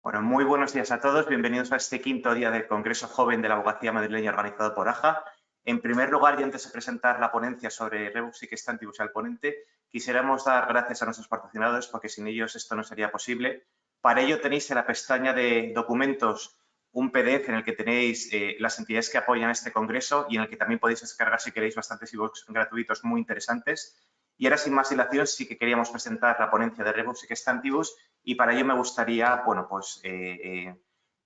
Bueno, muy buenos días a todos. Bienvenidos a este quinto día del Congreso Joven de la Abogacía Madrileña organizado por AJA. En primer lugar, y antes de presentar la ponencia sobre Rebus sic stantibus al ponente, quisiéramos dar gracias a nuestros patrocinadores porque sin ellos esto no sería posible. Para ello tenéis en la pestaña de documentos un PDF en el que tenéis las entidades que apoyan este congreso y en el que también podéis descargar, si queréis, bastantes ebooks gratuitos muy interesantes. Y ahora, sin más dilación, sí que queríamos presentar la ponencia de Rebus sic stantibus y para ello me gustaría, bueno, pues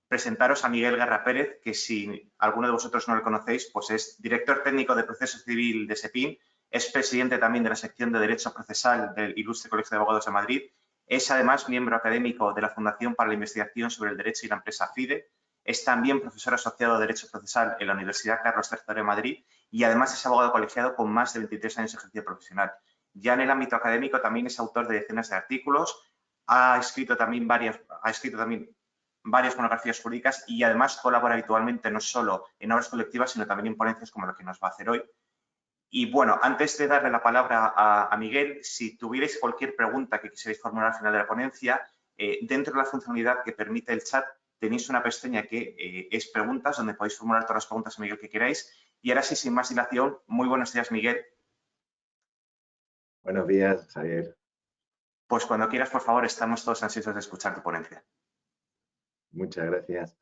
presentaros a Miguel Guerra Pérez, que si alguno de vosotros no lo conocéis, pues es director técnico de Proceso Civil de SEPIN, es presidente también de la sección de Derecho Procesal del Ilustre Colegio de Abogados de Madrid, es además miembro académico de la Fundación para la Investigación sobre el Derecho y la Empresa FIDE, es también profesor asociado de Derecho Procesal en la Universidad Carlos III de Madrid y además es abogado colegiado con más de 23 años de ejercicio profesional. Ya en el ámbito académico también es autor de decenas de artículos, ha escrito también varias monografías jurídicas y además colabora habitualmente no solo en obras colectivas, sino también en ponencias como lo que nos va a hacer hoy. Y bueno, antes de darle la palabra a Miguel, si tuvierais cualquier pregunta que quisierais formular al final de la ponencia, dentro de la funcionalidad que permite el chat, tenéis una pestaña que es preguntas, donde podéis formular todas las preguntas a Miguel que queráis. Y ahora sí, sin más dilación, muy buenos días, Miguel. Buenos días, Javier. Pues cuando quieras, por favor, estamos todos ansiosos de escuchar tu ponencia. Muchas gracias.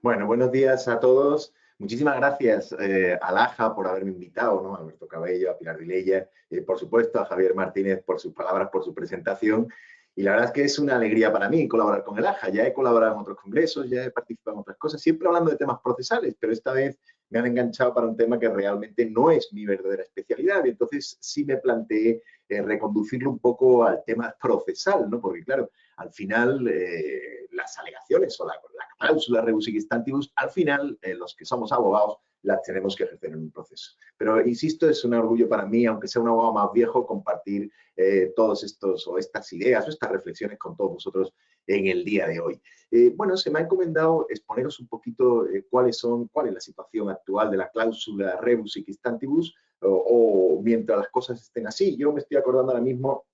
Bueno, buenos días a todos. Muchísimas gracias a AJA por haberme invitado, ¿no? A Alberto Cabello, a Pilar Vilella, por supuesto a Javier Martínez por sus palabras, por su presentación. Y la verdad es que es una alegría para mí colaborar con el AJA. Ya he colaborado en otros congresos, ya he participado en otras cosas, siempre hablando de temas procesales, pero esta vez me han enganchado para un tema que realmente no es mi verdadera especialidad. Y entonces sí me planteé reconducirlo un poco al tema procesal, ¿no? Porque claro, al final las alegaciones o la cláusula rebus sic stantibus, al final los que somos abogados las tenemos que ejercer en un proceso. Pero insisto, es un orgullo para mí, aunque sea un abogado más viejo, compartir todos estos o estas ideas o estas reflexiones con todos vosotros en el día de hoy. Bueno, se me ha encomendado exponeros un poquito cuál es la situación actual de la cláusula rebus sic stantibus o mientras las cosas estén así. Yo me estoy acordando ahora mismo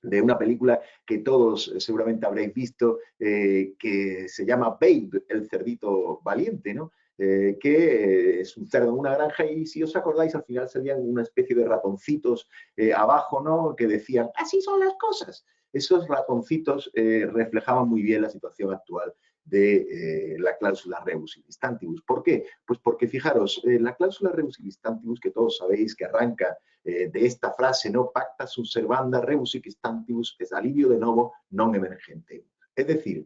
de una película que todos seguramente habréis visto, que se llama Babe, el cerdito valiente, ¿no? Que es un cerdo en una granja y si os acordáis al final salían una especie de ratoncitos abajo, ¿no? Que decían, así son las cosas. Esos ratoncitos reflejaban muy bien la situación actual de la cláusula rebus sic stantibus. ¿Por qué? Pues porque fijaros, la cláusula rebus sic stantibus, que todos sabéis que arranca de esta frase, ¿no? Pacta sunt servanda rebus sic stantibus es alivio de novo non emergente. Es decir,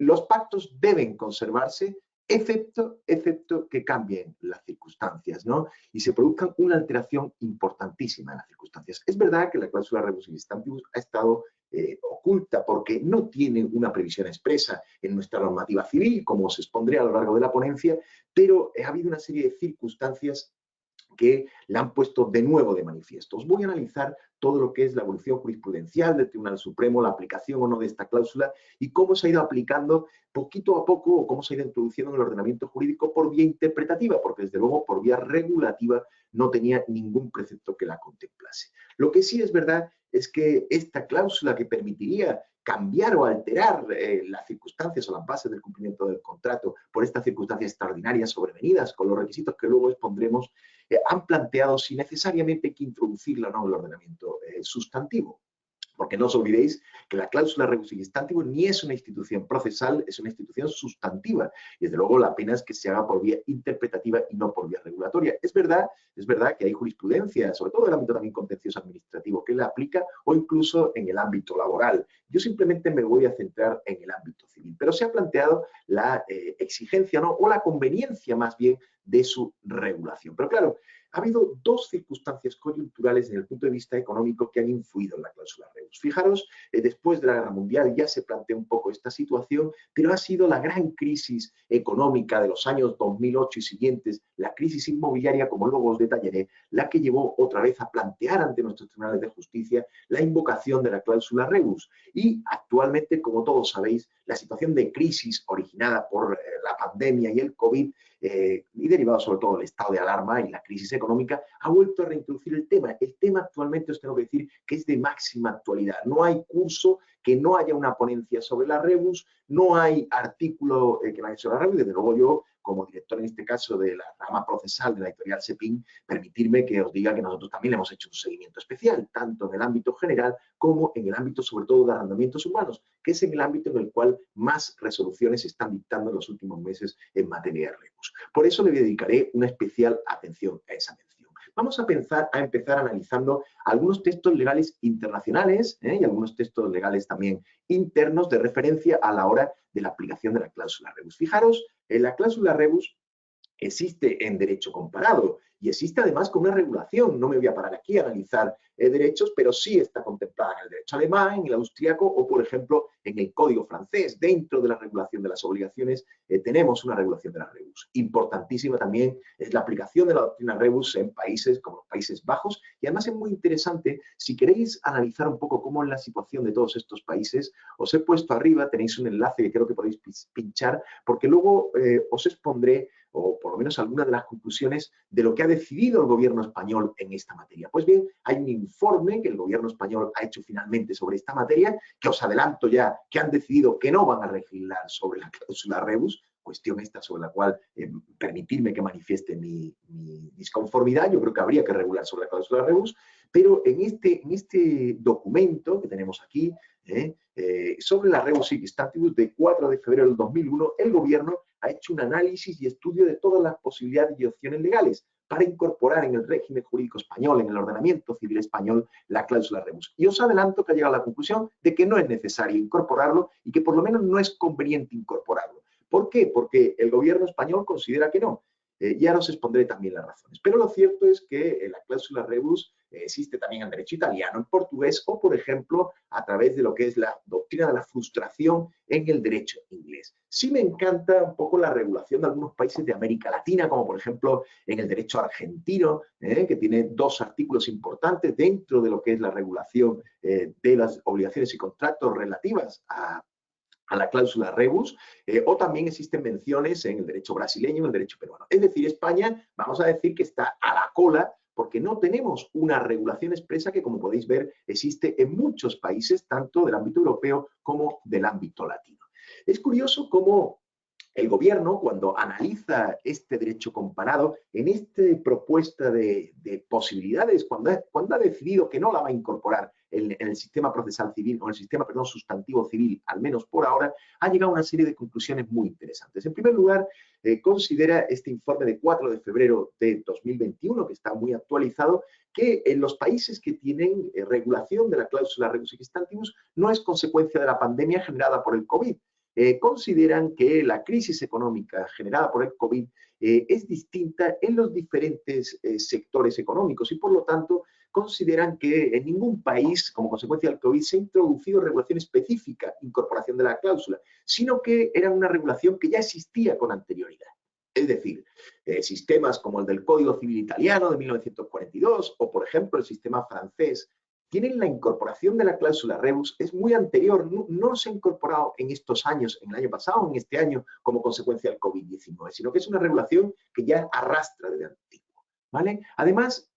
los pactos deben conservarse excepto que cambien las circunstancias, ¿no? Y se produzcan una alteración importantísima en las circunstancias. Es verdad que la cláusula rebus sic stantibus ha estado oculta porque no tiene una previsión expresa en nuestra normativa civil, como os expondré a lo largo de la ponencia, pero ha habido una serie de circunstancias que la han puesto de nuevo de manifiesto. Os voy a analizar todo lo que es la evolución jurisprudencial del Tribunal Supremo, la aplicación o no de esta cláusula y cómo se ha ido aplicando poquito a poco o cómo se ha ido introduciendo en el ordenamiento jurídico por vía interpretativa, porque desde luego por vía regulativa no tenía ningún precepto que la contemplase. Lo que sí es verdad es que esta cláusula que permitiría cambiar o alterar las circunstancias o las bases del cumplimiento del contrato por estas circunstancias extraordinarias sobrevenidas con los requisitos que luego expondremos, han planteado si necesariamente hay que introducirla o no en el ordenamiento sustantivo. Porque no os olvidéis que la cláusula rebus sic stantibus ni es una institución procesal, es una institución sustantiva. Y desde luego la pena es que se haga por vía interpretativa y no por vía regulatoria. Es verdad que hay jurisprudencia, sobre todo en el ámbito también contencioso administrativo, que la aplica o incluso en el ámbito laboral. Yo simplemente me voy a centrar en el ámbito civil. Pero se ha planteado la exigencia, ¿no? O la conveniencia más bien de su regulación. Pero claro, ha habido dos circunstancias coyunturales desde el punto de vista económico que han influido en la cláusula rebus. Fijaros, después de la Guerra Mundial ya se planteó un poco esta situación, pero ha sido la gran crisis económica de los años 2008 y siguientes, la crisis inmobiliaria, como luego os detallaré, la que llevó otra vez a plantear ante nuestros tribunales de justicia la invocación de la cláusula rebus. Y actualmente, como todos sabéis, la situación de crisis originada por la pandemia y el COVID y derivado sobre todo del estado de alarma y la crisis económica, ha vuelto a reintroducir el tema. El tema actualmente os tengo que decir que es de máxima actualidad. No hay curso que no haya una ponencia sobre la Rebus, no hay artículo que vaya sobre la Rebus. Desde luego yo, como director en este caso de la rama procesal de la editorial Cepin, permitirme que os diga que nosotros también le hemos hecho un seguimiento especial, tanto en el ámbito general como en el ámbito sobre todo de arrendamientos humanos, que es en el ámbito en el cual más resoluciones se están dictando en los últimos meses en materia de Rebus. Por eso le dedicaré una especial atención a esa mención. Vamos a empezar analizando algunos textos legales internacionales y algunos textos legales también internos de referencia a la hora de la aplicación de la cláusula Rebus. Fijaros, la cláusula Rebus existe en derecho comparado y existe además con una regulación. No me voy a parar aquí a analizar derechos, pero sí está contemplada en el derecho alemán, en el austríaco o, por ejemplo, en el código francés. Dentro de la regulación de las obligaciones tenemos una regulación de la Rebus. Importantísima también es la aplicación de la doctrina Rebus en países como los Países Bajos y además es muy interesante, si queréis analizar un poco cómo es la situación de todos estos países, os he puesto arriba, tenéis un enlace que creo que podéis pinchar, porque luego os expondré o por lo menos algunas de las conclusiones de lo que ha decidido el gobierno español en esta materia. Pues bien, hay un informe que el gobierno español ha hecho finalmente sobre esta materia, que os adelanto ya que han decidido que no van a legislar sobre la cláusula Rebus, cuestión esta sobre la cual permitirme que manifieste mi disconformidad. Yo creo que habría que regular sobre la cláusula Rebus, pero en este documento que tenemos aquí, sobre la Rebus Sic Stantibus de 4 de febrero del 2001, el gobierno ha hecho un análisis y estudio de todas las posibilidades y opciones legales para incorporar en el régimen jurídico español, en el ordenamiento civil español, la cláusula Rebus. Y os adelanto que ha llegado a la conclusión de que no es necesario incorporarlo y que por lo menos no es conveniente incorporarlo. ¿Por qué? Porque el gobierno español considera que no. Ya os expondré también las razones. Pero lo cierto es que la cláusula Rebus existe también en derecho italiano, en portugués o, por ejemplo, a través de lo que es la doctrina de la frustración en el derecho inglés. Sí me encanta un poco la regulación de algunos países de América Latina, como por ejemplo en el derecho argentino, que tiene dos artículos importantes dentro de lo que es la regulación de las obligaciones y contratos relativas a la cláusula Rebus, o también existen menciones en el derecho brasileño y en el derecho peruano. Es decir, España, vamos a decir que está a la cola porque no tenemos una regulación expresa que, como podéis ver, existe en muchos países, tanto del ámbito europeo como del ámbito latino. Es curioso cómo el gobierno, cuando analiza este derecho comparado, en esta propuesta de posibilidades, cuando ha decidido que no la va a incorporar en el sistema procesal civil, o en el sistema, perdón, sustantivo civil, al menos por ahora, ha llegado a una serie de conclusiones muy interesantes. En primer lugar, considera este informe de 4 de febrero de 2021, que está muy actualizado, que en los países que tienen regulación de la cláusula Rebus Sic Stantibus no es consecuencia de la pandemia generada por el COVID. Consideran que la crisis económica generada por el COVID es distinta en los diferentes sectores económicos y, por lo tanto, consideran que en ningún país, como consecuencia del COVID, se ha introducido regulación específica, incorporación de la cláusula, sino que era una regulación que ya existía con anterioridad. Es decir, sistemas como el del Código Civil Italiano de 1942 o, por ejemplo, el sistema francés, tienen la incorporación de la cláusula Rebus, es muy anterior, no se ha incorporado en estos años, en el año pasado, en este año, como consecuencia del COVID-19, sino que es una regulación que ya arrastra desde antiguo, ¿vale? Además,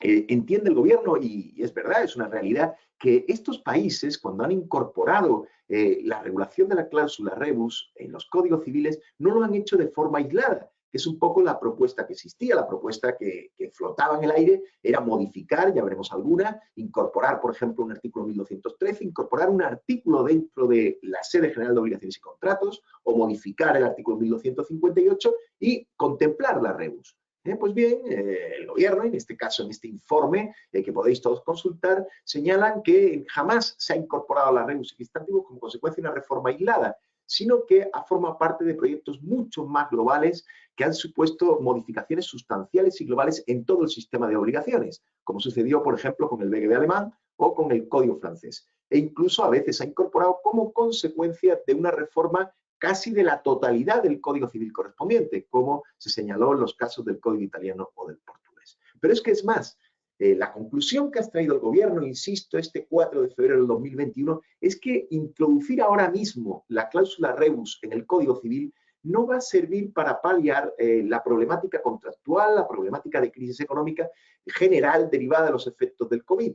entiende el gobierno, y es verdad, es una realidad, que estos países, cuando han incorporado la regulación de la cláusula Rebus en los códigos civiles, no lo han hecho de forma aislada, que es un poco la propuesta que existía, la propuesta que flotaba en el aire, era modificar, ya veremos alguna, incorporar, por ejemplo, un artículo 1213, incorporar un artículo dentro de la sede general de obligaciones y contratos, o modificar el artículo 1258 y contemplar la Rebus. Pues bien, el gobierno, en este caso, en este informe que podéis todos consultar, señalan que jamás se ha incorporado la Rebus Sic Stantibus como consecuencia de una reforma aislada, sino que forma parte de proyectos mucho más globales que han supuesto modificaciones sustanciales y globales en todo el sistema de obligaciones, como sucedió, por ejemplo, con el BGB alemán o con el Código francés. E incluso a veces se ha incorporado como consecuencia de una reforma casi de la totalidad del Código Civil correspondiente, como se señaló en los casos del Código italiano o del portugués. Pero es que es más, la conclusión que ha traído el gobierno, insisto, este 4 de febrero del 2021, es que introducir ahora mismo la cláusula Rebus en el Código Civil no va a servir para paliar la problemática contractual, la problemática de crisis económica general derivada de los efectos del COVID.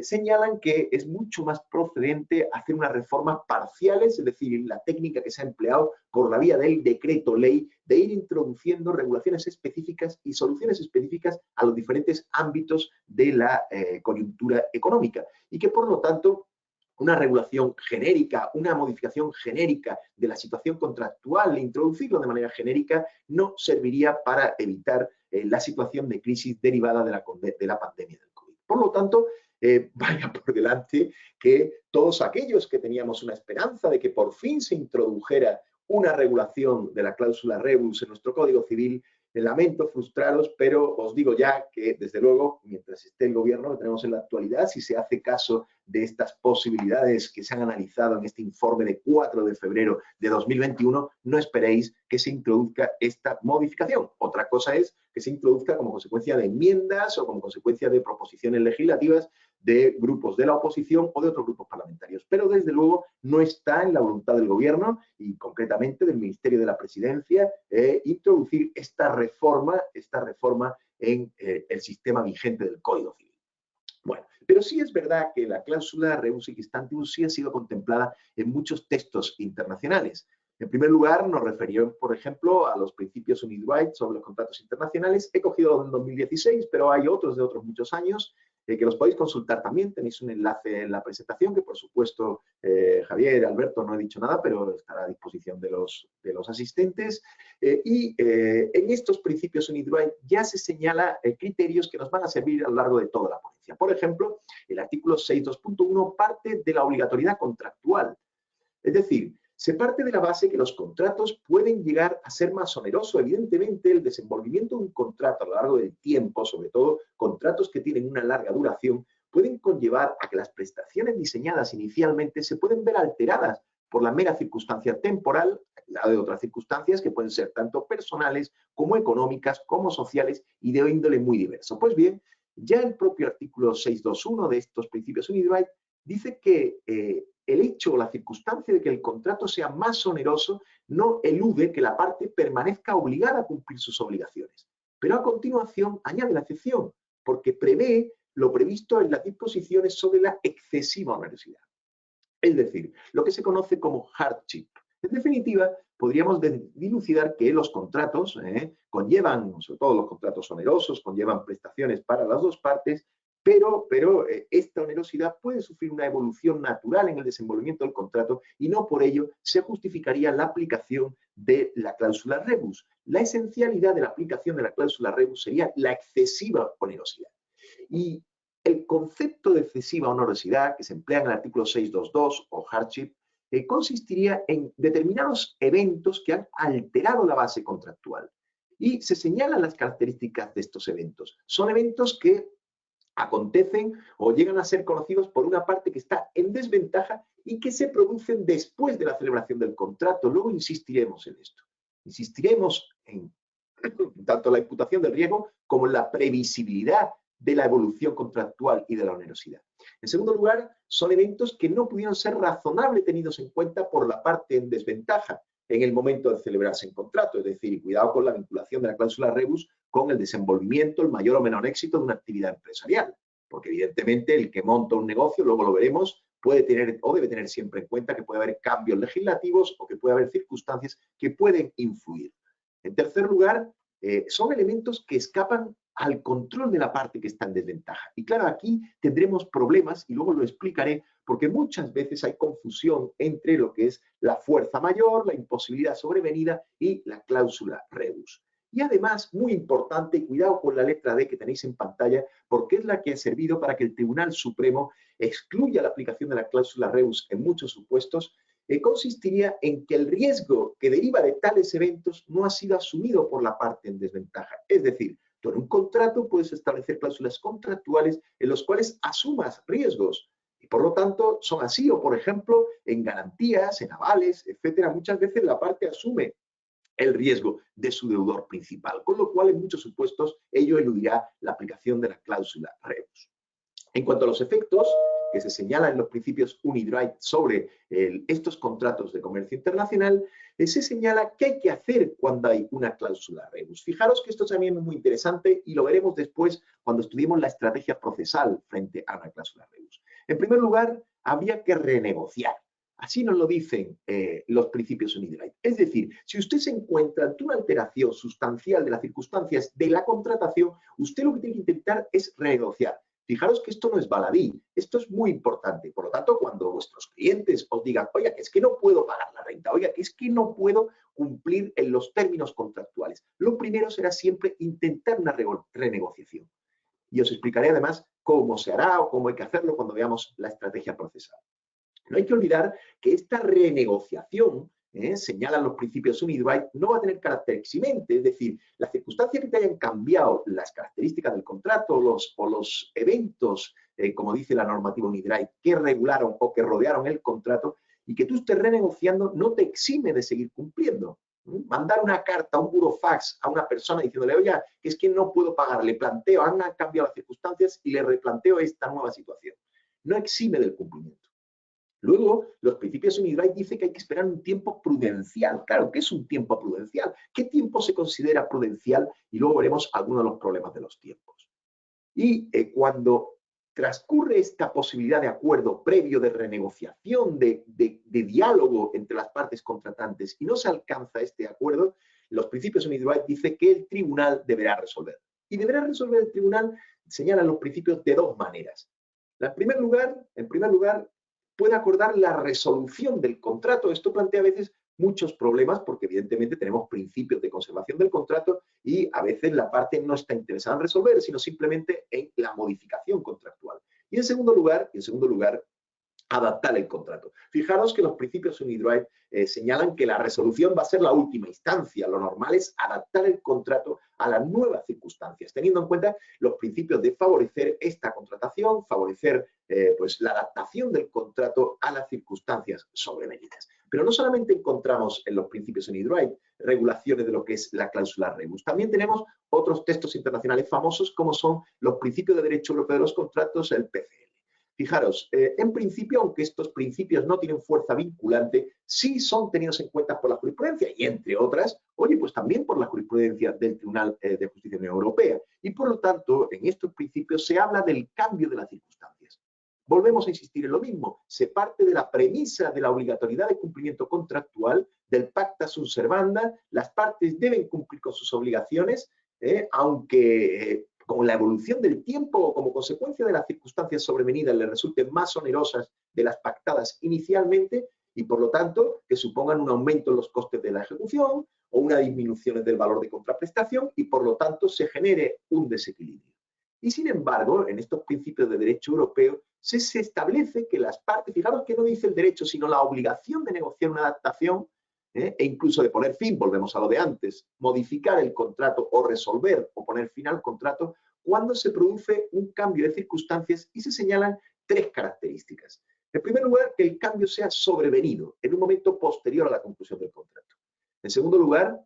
Señalan que es mucho más procedente hacer unas reformas parciales, es decir, la técnica que se ha empleado por la vía del decreto ley, de ir introduciendo regulaciones específicas y soluciones específicas a los diferentes ámbitos de la coyuntura económica, y que por lo tanto una regulación genérica, una modificación genérica de la situación contractual, introducirlo de manera genérica, no serviría para evitar la situación de crisis derivada de la pandemia del COVID. Por lo tanto, vaya por delante que todos aquellos que teníamos una esperanza de que por fin se introdujera una regulación de la cláusula rebus en nuestro Código Civil, lamento frustraros, pero os digo ya que, desde luego, mientras esté el gobierno que tenemos en la actualidad, si se hace caso de estas posibilidades que se han analizado en este informe de 4 de febrero de 2021, no esperéis que se introduzca esta modificación. Otra cosa es que se introduzca como consecuencia de enmiendas o como consecuencia de proposiciones legislativas de grupos de la oposición o de otros grupos parlamentarios. Pero, desde luego, no está en la voluntad del gobierno y, concretamente, del Ministerio de la Presidencia introducir esta reforma en el sistema vigente del Código Civil. Bueno, pero sí es verdad que la cláusula rebus sic stantibus sí ha sido contemplada en muchos textos internacionales. En primer lugar, nos referimos, por ejemplo, a los principios UNIDROIT sobre los contratos internacionales. He cogido en 2016, pero hay otros de otros muchos años que los podéis consultar también. Tenéis un enlace en la presentación que, por supuesto, Javier, Alberto, no he dicho nada, pero estará a disposición de los asistentes. En estos principios UNIDROIT ya se señala criterios que nos van a servir a lo largo de toda la ponencia. Por ejemplo, el artículo 6.2.1 parte de la obligatoriedad contractual. Es decir, se parte de la base que los contratos pueden llegar a ser más onerosos. Evidentemente, el desenvolvimiento de un contrato a lo largo del tiempo, sobre todo contratos que tienen una larga duración, pueden conllevar a que las prestaciones diseñadas inicialmente se pueden ver alteradas por la mera circunstancia temporal, ayudada de otras circunstancias que pueden ser tanto personales como económicas, como sociales y de índole muy diverso. Pues bien, ya el propio artículo 6.2.1 de estos principios UNIDROIT dice que el hecho o la circunstancia de que el contrato sea más oneroso no elude que la parte permanezca obligada a cumplir sus obligaciones. Pero a continuación añade la excepción, porque prevé lo previsto en las disposiciones sobre la excesiva onerosidad. Es decir, lo que se conoce como hardship. En definitiva, podríamos dilucidar que los contratos conllevan, sobre todo los contratos onerosos, conllevan prestaciones para las dos partes, pero esta onerosidad puede sufrir una evolución natural en el desenvolvimiento del contrato y no por ello se justificaría la aplicación de la cláusula rebus. La esencialidad de la aplicación de la cláusula rebus sería la excesiva onerosidad. Y el concepto de excesiva onerosidad, que se emplea en el artículo 6.2.2 o hardship, consistiría en determinados eventos que han alterado la base contractual. Y se señalan las características de estos eventos. Son eventos que acontecen o llegan a ser conocidos por una parte que está en desventaja y que se producen después de la celebración del contrato. Luego insistiremos en esto. Insistiremos en tanto la imputación del riesgo como en la previsibilidad de la evolución contractual y de la onerosidad. En segundo lugar, son eventos que no pudieron ser razonablemente tenidos en cuenta por la parte en desventaja en el momento de celebrarse el contrato. Es decir, cuidado con la vinculación de la cláusula rebus con el desenvolvimiento, el mayor o menor éxito de una actividad empresarial. Porque evidentemente el que monta un negocio, luego lo veremos, puede tener o debe tener siempre en cuenta que puede haber cambios legislativos o que puede haber circunstancias que pueden influir. En tercer lugar, son elementos que escapan al control de la parte que está en desventaja. Y claro, aquí tendremos problemas, y luego lo explicaré, porque muchas veces hay confusión entre lo que es la fuerza mayor, la imposibilidad sobrevenida y la cláusula rebus. Y además, muy importante, cuidado con la letra D que tenéis en pantalla, porque es la que ha servido para que el Tribunal Supremo excluya la aplicación de la cláusula rebus en muchos supuestos, consistiría en que el riesgo que deriva de tales eventos no ha sido asumido por la parte en desventaja. Es decir, tú en un contrato puedes establecer cláusulas contractuales en las cuales asumas riesgos y por lo tanto son así, o por ejemplo en garantías, en avales, etcétera. Muchas veces la parte asume el riesgo de su deudor principal, con lo cual en muchos supuestos ello eludirá la aplicación de la cláusula rebus. En cuanto a los efectos que se señalan en los principios UNIDROIT sobre estos contratos de comercio internacional, se señala qué hay que hacer cuando hay una cláusula rebus. Fijaros que esto también es muy interesante y lo veremos después cuando estudiemos la estrategia procesal frente a una cláusula rebus. En primer lugar, habría que renegociar. Así nos lo dicen los principios Unidrive. Es decir, si usted se encuentra ante una alteración sustancial de las circunstancias de la contratación, usted lo que tiene que intentar es renegociar. Fijaros que esto no es baladí, esto es muy importante. Por lo tanto, cuando vuestros clientes os digan, oiga, que es que no puedo pagar la renta, oiga, que es que no puedo cumplir en los términos contractuales, lo primero será siempre intentar una renegociación. Y os explicaré además cómo se hará o cómo hay que hacerlo cuando veamos la estrategia procesal. No hay que olvidar que esta renegociación, señalan los principios Unidrive, no va a tener carácter eximente, es decir, las circunstancias que te hayan cambiado las características del contrato o los eventos, como dice la normativa Unidrive, que regularon o que rodearon el contrato y que tú estés renegociando no te exime de seguir cumpliendo. Mandar una carta, un burofax a una persona diciéndole, oye, que es que no puedo pagar, le planteo, han cambiado las circunstancias y le replanteo esta nueva situación. No exime del cumplimiento. Luego, los principios Unidrive dicen que hay que esperar un tiempo prudencial. Claro, ¿qué es un tiempo prudencial? ¿Qué tiempo se considera prudencial? Y luego veremos algunos de los problemas de los tiempos. Y cuando transcurre esta posibilidad de acuerdo previo de renegociación, de diálogo entre las partes contratantes y no se alcanza este acuerdo, los principios Unidrive dicen que el tribunal deberá resolver. Y deberá resolver el tribunal, señalan los principios, de dos maneras. En primer lugar, puede acordar la resolución del contrato. Esto plantea a veces muchos problemas porque evidentemente tenemos principios de conservación del contrato y a veces la parte no está interesada en resolver, sino simplemente en la modificación contractual. Y en segundo lugar, adaptar el contrato. Fijaros que los principios Unidrive señalan que la resolución va a ser la última instancia. Lo normal es adaptar el contrato a las nuevas circunstancias, teniendo en cuenta los principios de favorecer esta contratación, favorecer pues la adaptación del contrato a las circunstancias sobrevenidas. Pero no solamente encontramos en los principios Unidrive regulaciones de lo que es la cláusula rebus, también tenemos otros textos internacionales famosos como son los principios de derecho europeo de los contratos, el PCL. Fijaros, en principio, aunque estos principios no tienen fuerza vinculante, sí son tenidos en cuenta por la jurisprudencia y, entre otras, oye, pues también por la jurisprudencia del Tribunal de Justicia de la Unión Europea. Y, por lo tanto, en estos principios se habla del cambio de las circunstancias. Volvemos a insistir en lo mismo. Se parte de la premisa de la obligatoriedad de cumplimiento contractual, del pacta sunt servanda. Las partes deben cumplir con sus obligaciones, aunque con la evolución del tiempo o como consecuencia de las circunstancias sobrevenidas le resulten más onerosas de las pactadas inicialmente y, por lo tanto, que supongan un aumento en los costes de la ejecución o una disminución del valor de contraprestación y, por lo tanto, se genere un desequilibrio. Y, sin embargo, en estos principios de derecho europeo se establece que las partes, fijaros que no dice el derecho, sino la obligación de negociar una adaptación, e incluso de poner fin, volvemos a lo de antes, modificar el contrato o resolver o poner fin al contrato cuando se produce un cambio de circunstancias y se señalan tres características. En primer lugar, que el cambio sea sobrevenido en un momento posterior a la conclusión del contrato. En segundo lugar,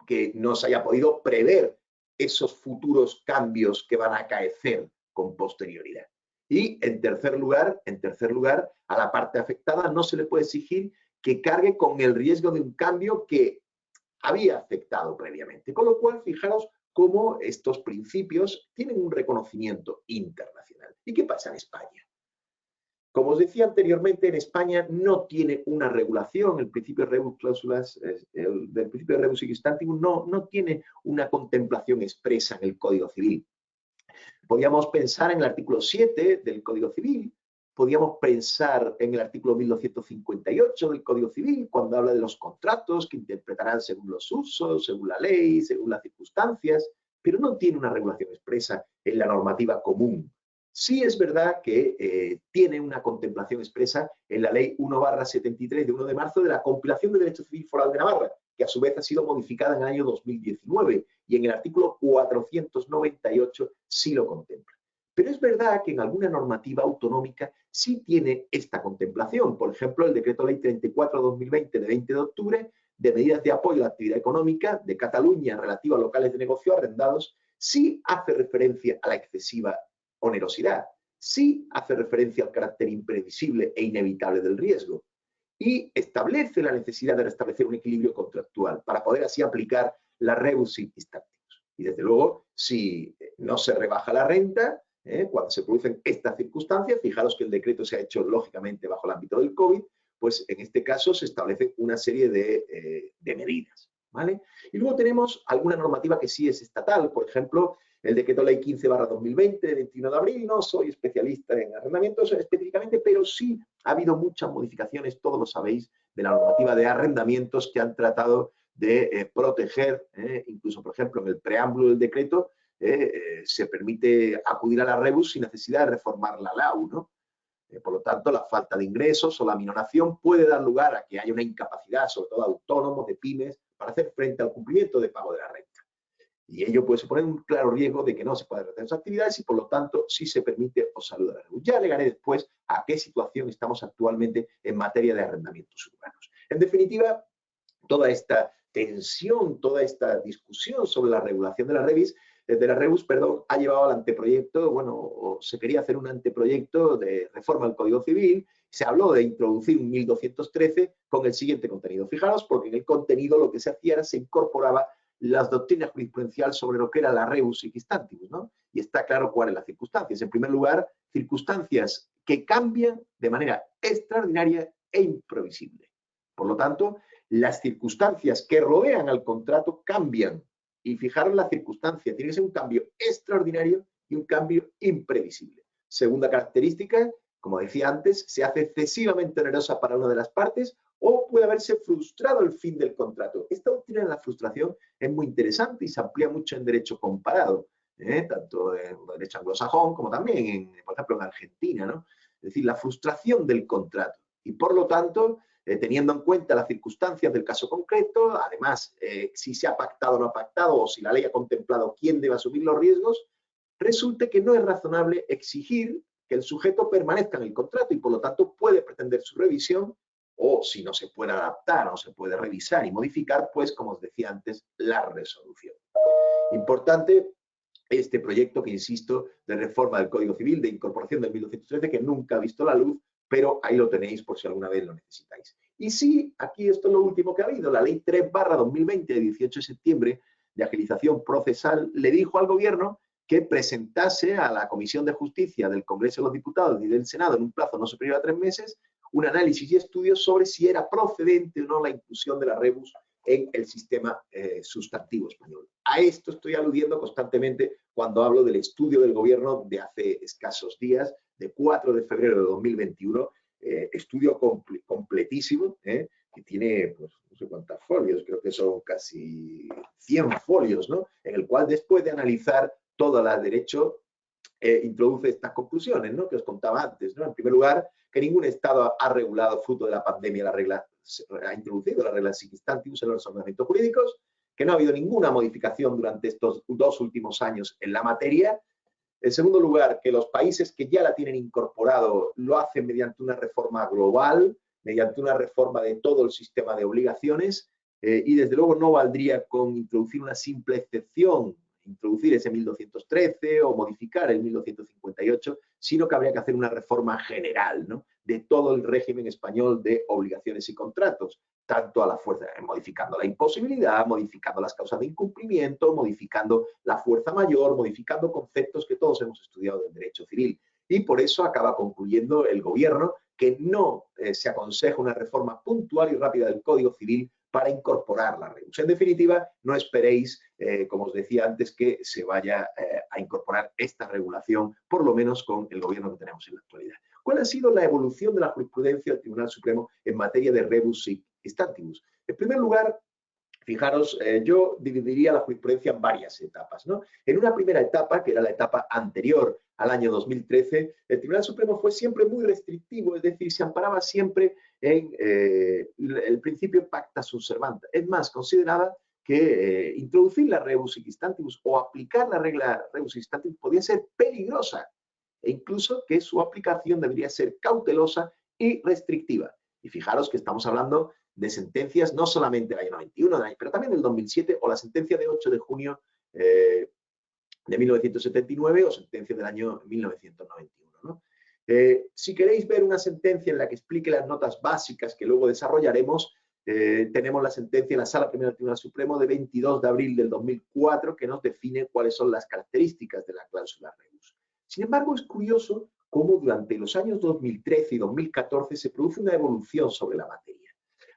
que no se haya podido prever esos futuros cambios que van a acaecer con posterioridad. Y en tercer lugar, a la parte afectada no se le puede exigir que cargue con el riesgo de un cambio que había afectado previamente. Con lo cual, fijaros cómo estos principios tienen un reconocimiento internacional. ¿Y qué pasa en España? Como os decía anteriormente, en España no tiene una regulación, el principio de rebus cláusulas, del principio de rebus sic stantibus no tiene una contemplación expresa en el Código Civil. Podríamos pensar en el artículo 7 del Código Civil, podríamos pensar en el artículo 1258 del Código Civil, cuando habla de los contratos que interpretarán según los usos, según la ley, según las circunstancias, pero no tiene una regulación expresa en la normativa común. Sí es verdad que tiene una contemplación expresa en la Ley 1/73 de 1 de marzo de la compilación de Derecho Civil Foral de Navarra, que a su vez ha sido modificada en el año 2019 y en el artículo 498 sí lo contempla. Pero es verdad que en alguna normativa autonómica sí tiene esta contemplación. Por ejemplo, el Decreto Ley 34/2020 de 20 de octubre de medidas de apoyo a la actividad económica de Cataluña relativa a locales de negocio arrendados sí hace referencia a la excesiva onerosidad, sí hace referencia al carácter imprevisible e inevitable del riesgo. y establece la necesidad de restablecer un equilibrio contractual para poder así aplicar la rebus sic stantibus. Y desde luego, si no se rebaja la renta, cuando se producen estas circunstancias, fijaros que el decreto se ha hecho lógicamente bajo el ámbito del COVID, pues en este caso se establece una serie de medidas, ¿vale? Y luego tenemos alguna normativa que sí es estatal, por ejemplo, el decreto ley 15/2020 de 21 de abril, no soy especialista en arrendamientos específicamente, pero sí ha habido muchas modificaciones, todos lo sabéis, de la normativa de arrendamientos que han tratado de proteger, incluso por ejemplo en el preámbulo del decreto, se permite acudir a la rebus sin necesidad de reformar la LAU, ¿no? Por lo tanto, la falta de ingresos o la minoración puede dar lugar a que haya una incapacidad, sobre todo de autónomos, de pymes, para hacer frente al cumplimiento de pago de la renta. Y ello puede suponer un claro riesgo de que no se puedan realizar esas actividades y, por lo tanto, sí se permite o saluda la rebus. Ya alegaré después a qué situación estamos actualmente en materia de arrendamientos urbanos. En definitiva, toda esta tensión, toda esta discusión sobre la regulación de la rebus, ha llevado al anteproyecto, bueno, o se quería hacer un anteproyecto de reforma al Código Civil, se habló de introducir un 1213 con el siguiente contenido. Fijaros, porque en el contenido lo que se hacía era se incorporaba las doctrinas jurisprudenciales sobre lo que era la rebus sic stantibus, ¿no? Y está claro cuáles las circunstancias. En primer lugar, circunstancias que cambian de manera extraordinaria e imprevisible. Por lo tanto, las circunstancias que rodean al contrato cambian. Y fijaros la circunstancia, tiene que ser un cambio extraordinario y un cambio imprevisible. Segunda característica, como decía antes, se hace excesivamente onerosa para una de las partes o puede haberse frustrado el fin del contrato. Esta doctrina de la frustración es muy interesante y se amplía mucho en derecho comparado, tanto en derecho anglosajón como también, por ejemplo, en Argentina, ¿no? Es decir, la frustración del contrato. Y por lo tanto, teniendo en cuenta las circunstancias del caso concreto, además, si se ha pactado o no ha pactado, o si la ley ha contemplado quién debe asumir los riesgos, resulta que no es razonable exigir que el sujeto permanezca en el contrato y, por lo tanto, puede pretender su revisión o, si no se puede adaptar o se puede revisar y modificar, pues, como os decía antes, la resolución. Importante este proyecto que, insisto, de reforma del Código Civil, de incorporación del 1213, que nunca ha visto la luz, pero ahí lo tenéis por si alguna vez lo necesitáis. Y sí, aquí esto es lo último que ha habido. La ley 3/2020 de 18 de septiembre de agilización procesal le dijo al gobierno que presentase a la Comisión de Justicia del Congreso de los Diputados y del Senado en un plazo no superior a 3 meses un análisis y estudios sobre si era procedente o no la inclusión de la rebus en el sistema sustantivo español. A esto estoy aludiendo constantemente cuando hablo del estudio del gobierno de hace escasos días, de 4 de febrero de 2021, estudio completísimo, que tiene, pues, no sé cuántas folios, creo que son casi 100 folios, ¿no? En el cual, después de analizar todo el derecho, introduce estas conclusiones, ¿no? Que os contaba antes, ¿no? En primer lugar, que ningún Estado ha regulado, fruto de la pandemia, ha introducido la regla sic stantibus en los ordenamientos jurídicos, que no ha habido ninguna modificación durante estos 2 últimos años en la materia. En segundo lugar, que los países que ya la tienen incorporado lo hacen mediante una reforma global, mediante una reforma de todo el sistema de obligaciones, y desde luego no valdría con introducir una simple excepción, introducir ese 1213 o modificar el 1258, sino que habría que hacer una reforma general, ¿no?, de todo el régimen español de obligaciones y contratos, tanto a la fuerza, modificando la imposibilidad, modificando las causas de incumplimiento, modificando la fuerza mayor, modificando conceptos que todos hemos estudiado del derecho civil. Y por eso acaba concluyendo el gobierno que no se aconseja una reforma puntual y rápida del Código Civil para incorporar la rebus. En definitiva, no esperéis, como os decía antes, que se vaya a incorporar esta regulación, por lo menos con el gobierno que tenemos en la actualidad. ¿Cuál ha sido la evolución de la jurisprudencia del Tribunal Supremo en materia de rebus sic stantibus? En primer lugar, fijaros, yo dividiría la jurisprudencia en varias etapas, ¿no? En una primera etapa, que era la etapa anterior al año 2013, el Tribunal Supremo fue siempre muy restrictivo, es decir, se amparaba siempre en el principio pacta sunt servanda. Es más, consideraba que introducir la rebus sic stantibus o aplicar la regla rebus sic stantibus podía ser peligrosa e incluso que su aplicación debería ser cautelosa y restrictiva. Y fijaros que estamos hablando de sentencias no solamente del año 91, pero también del 2007 o la sentencia de 8 de junio de 1979 o sentencia del año 1991, ¿no? Si queréis ver una sentencia en la que explique las notas básicas que luego desarrollaremos, tenemos la sentencia en la Sala Primera del Tribunal Supremo de 22 de abril del 2004 que nos define cuáles son las características de la cláusula rebus. Sin embargo, es curioso cómo durante los años 2013 y 2014 se produce una evolución sobre la materia.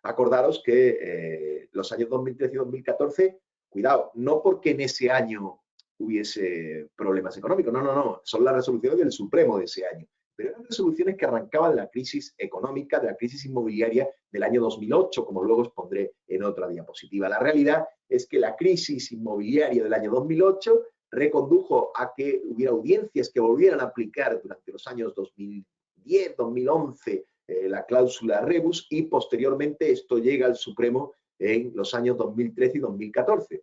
Acordaros que los años 2013 y 2014, cuidado, no porque en ese año hubiese problemas económicos, no, son las resoluciones del Supremo de ese año, pero eran resoluciones que arrancaban de la crisis económica, de la crisis inmobiliaria del año 2008, como luego os pondré en otra diapositiva. La realidad es que la crisis inmobiliaria del año 2008 recondujo a que hubiera audiencias que volvieran a aplicar durante los años 2010, 2011, la cláusula rebus, y posteriormente esto llega al Supremo en los años 2013 y 2014.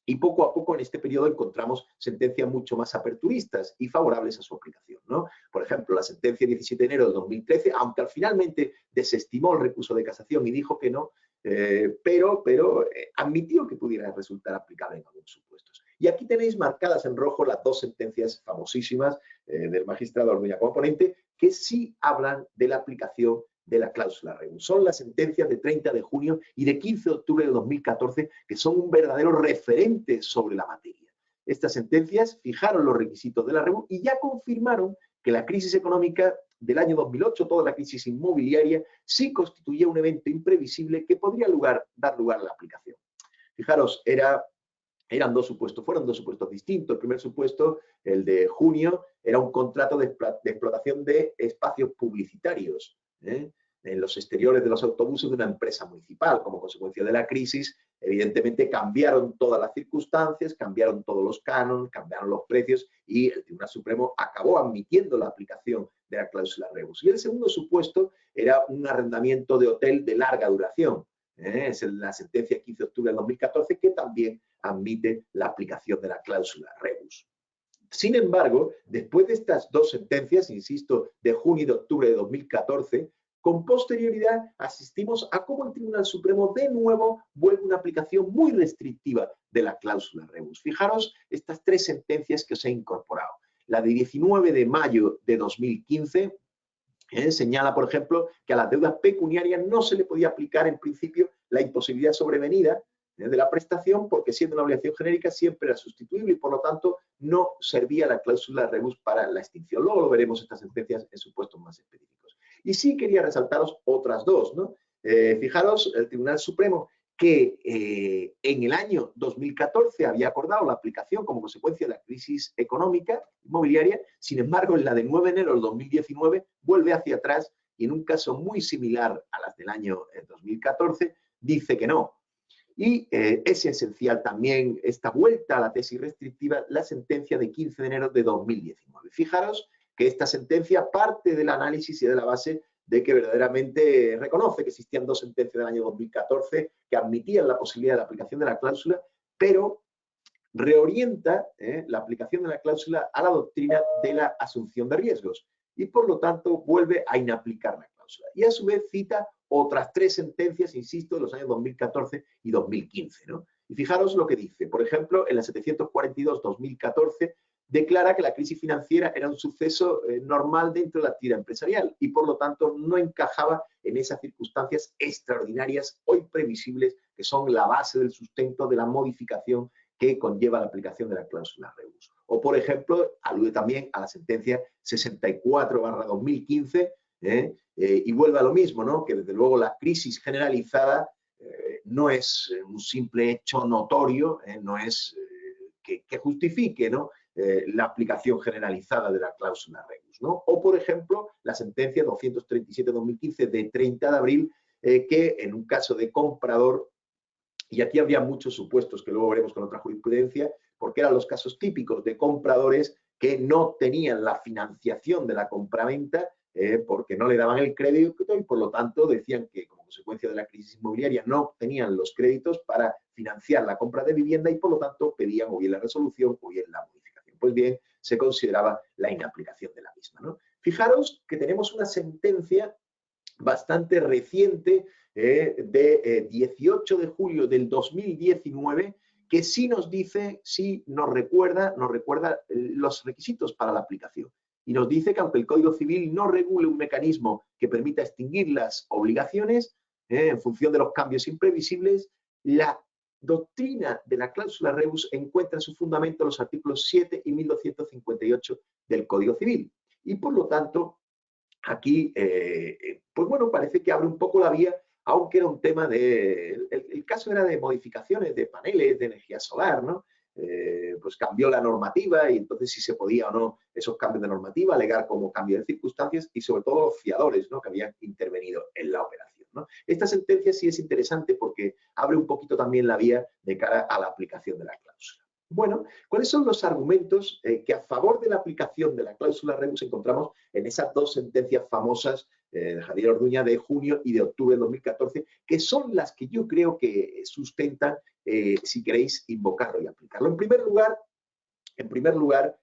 Y poco a poco en este periodo encontramos sentencias mucho más aperturistas y favorables a su aplicación, ¿no? Por ejemplo, la sentencia 17 de enero de 2013, aunque finalmente desestimó el recurso de casación y dijo que no, pero admitió que pudiera resultar aplicable en algunos supuestos. Y aquí tenéis marcadas en rojo las dos sentencias famosísimas del magistrado Orduña como ponente, que sí hablan de la aplicación de la cláusula rebus. Son las sentencias de 30 de junio y de 15 de octubre de 2014, que son un verdadero referente sobre la materia. Estas sentencias fijaron los requisitos de la rebus y ya confirmaron que la crisis económica del año 2008, toda la crisis inmobiliaria, sí constituía un evento imprevisible que podría dar lugar a la aplicación. Fijaros, fueron dos supuestos distintos. El primer supuesto, el de junio, era un contrato de explotación de espacios publicitarios en los exteriores de los autobuses de una empresa municipal. Como consecuencia de la crisis, evidentemente cambiaron todas las circunstancias, cambiaron todos los cánones, cambiaron los precios y el Tribunal Supremo acabó admitiendo la aplicación de la cláusula rebus. Y el segundo supuesto era un arrendamiento de hotel de larga duración. Es la sentencia 15 de octubre de 2014 que también admite la aplicación de la cláusula rebus. Sin embargo, después de estas dos sentencias, insisto, de junio y de octubre de 2014, con posterioridad asistimos a cómo el Tribunal Supremo de nuevo vuelve una aplicación muy restrictiva de la cláusula rebus. Fijaros estas tres sentencias que os he incorporado. La de 19 de mayo de 2015 señala, por ejemplo, que a las deudas pecuniarias no se le podía aplicar en principio la imposibilidad sobrevenida de la prestación, porque siendo una obligación genérica siempre era sustituible y por lo tanto no servía la cláusula rebus para la extinción. Luego lo veremos estas sentencias en supuestos más específicos. Y sí quería resaltaros otras dos, ¿no? Fijaros, el Tribunal Supremo que en el año 2014 había acordado la aplicación como consecuencia de la crisis económica inmobiliaria, sin embargo en la de 9 de enero del 2019 vuelve hacia atrás y en un caso muy similar a las del año 2014 dice que no. Y es esencial también esta vuelta a la tesis restrictiva, la sentencia de 15 de enero de 2019. Fijaros que esta sentencia parte del análisis y de la base de que verdaderamente reconoce que existían dos sentencias del año 2014 que admitían la posibilidad de la aplicación de la cláusula, pero reorienta la aplicación de la cláusula a la doctrina de la asunción de riesgos y por lo tanto vuelve a inaplicar la cláusula. Y a su vez cita otras tres sentencias, insisto, de los años 2014 y 2015, ¿no? Y fijaros lo que dice. Por ejemplo, en la 742-2014 declara que la crisis financiera era un suceso normal dentro de la actividad empresarial y por lo tanto no encajaba en esas circunstancias extraordinarias hoy previsibles que son la base del sustento de la modificación que conlleva la aplicación de la cláusula rebus. O por ejemplo, alude también a la sentencia 64/2015 y vuelve a lo mismo, ¿no? Que desde luego la crisis generalizada no es un simple hecho notorio, no es que justifique, ¿no? La aplicación generalizada de la cláusula rebus, ¿no? O, por ejemplo, la sentencia 237/2015 de 30 de abril, que en un caso de comprador, y aquí habría muchos supuestos que luego veremos con otra jurisprudencia, porque eran los casos típicos de compradores que no tenían la financiación de la compraventa porque no le daban el crédito y por lo tanto decían que como consecuencia de la crisis inmobiliaria no tenían los créditos para financiar la compra de vivienda y por lo tanto pedían o bien la resolución o bien la modificación. Pues bien, se consideraba la inaplicación de la misma, ¿no? Fijaros que tenemos una sentencia bastante reciente de 18 de julio del 2019 que sí nos dice, sí nos recuerda los requisitos para la aplicación. y nos dice que aunque el Código Civil no regule un mecanismo que permita extinguir las obligaciones en función de los cambios imprevisibles, la doctrina de la cláusula rebus encuentra en su fundamento los artículos 7 y 1258 del Código Civil. Y por lo tanto, aquí, pues bueno, parece que abre un poco la vía, aunque era un tema de... El caso era de modificaciones de paneles de energía solar, ¿no? Pues cambió la normativa y entonces si se podía o no esos cambios de normativa, alegar como cambio de circunstancias y sobre todo los fiadores, ¿no?, que habían intervenido en la operación, ¿no? Esta sentencia sí es interesante porque abre un poquito también la vía de cara a la aplicación de la cláusula. Bueno, ¿cuáles son los argumentos que a favor de la aplicación de la cláusula rebus encontramos en esas dos sentencias famosas de Javier Orduña de junio y de octubre de 2014, que son las que yo creo que sustentan, si queréis, invocarlo y aplicarlo? En primer lugar,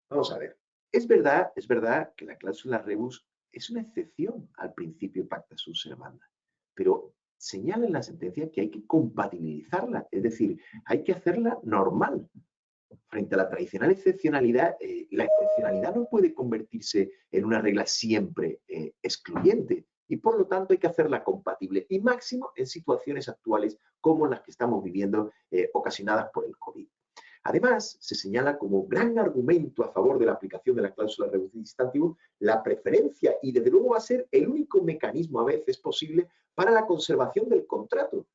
vamos a ver, es verdad que la cláusula rebus es una excepción al principio pacta sunt servanda, pero señala en la sentencia que hay que compatibilizarla, es decir, hay que hacerla normal. Frente a la tradicional excepcionalidad, la excepcionalidad no puede convertirse en una regla siempre excluyente y por lo tanto hay que hacerla compatible y máximo en situaciones actuales como las que estamos viviendo ocasionadas por el COVID. Además, se señala como gran argumento a favor de la aplicación de la cláusula rebus in stantibus la preferencia y desde luego va a ser el único mecanismo a veces posible para la conservación del contrato,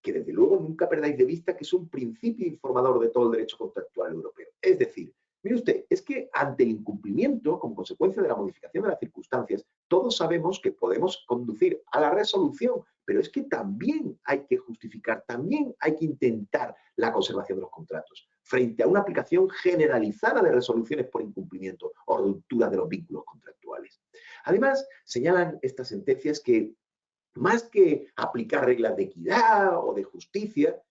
que desde luego nunca perdáis de vista que es un principio informador de todo el derecho contractual europeo. Es decir, mire usted, es que ante el incumplimiento, como consecuencia de la modificación de las circunstancias, todos sabemos que podemos conducir a la resolución, pero es que también hay que justificar, también hay que intentar la conservación de los contratos, frente a una aplicación generalizada de resoluciones por incumplimiento o ruptura de los vínculos contractuales. Además, señalan estas sentencias que más que aplicar reglas de equidad o de justicia,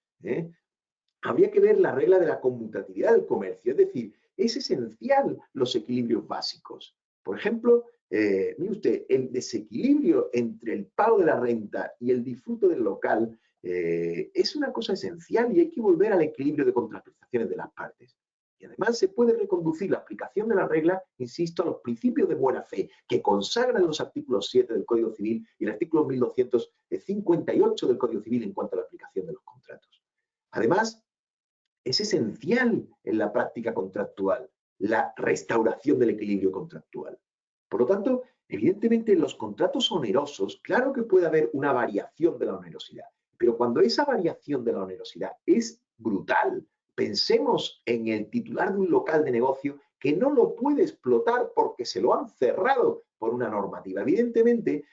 habría que ver la regla de la conmutatividad del comercio. Es decir, es esencial los equilibrios básicos. Por ejemplo, mire usted, el desequilibrio entre el pago de la renta y el disfrute del local es una cosa esencial y hay que volver al equilibrio de contraprestaciones de las partes. Y además se puede reconducir la aplicación de la regla, insisto, a los principios de buena fe que consagran los artículos 7 del Código Civil y el artículo 1258 del Código Civil en cuanto a la aplicación de los contratos. Además, es esencial en la práctica contractual la restauración del equilibrio contractual. Por lo tanto, evidentemente en los contratos onerosos, claro que puede haber una variación de la onerosidad, pero cuando esa variación de la onerosidad es brutal, pensemos en el titular de un local de negocio que no lo puede explotar porque se lo han cerrado por una normativa. Evidentemente,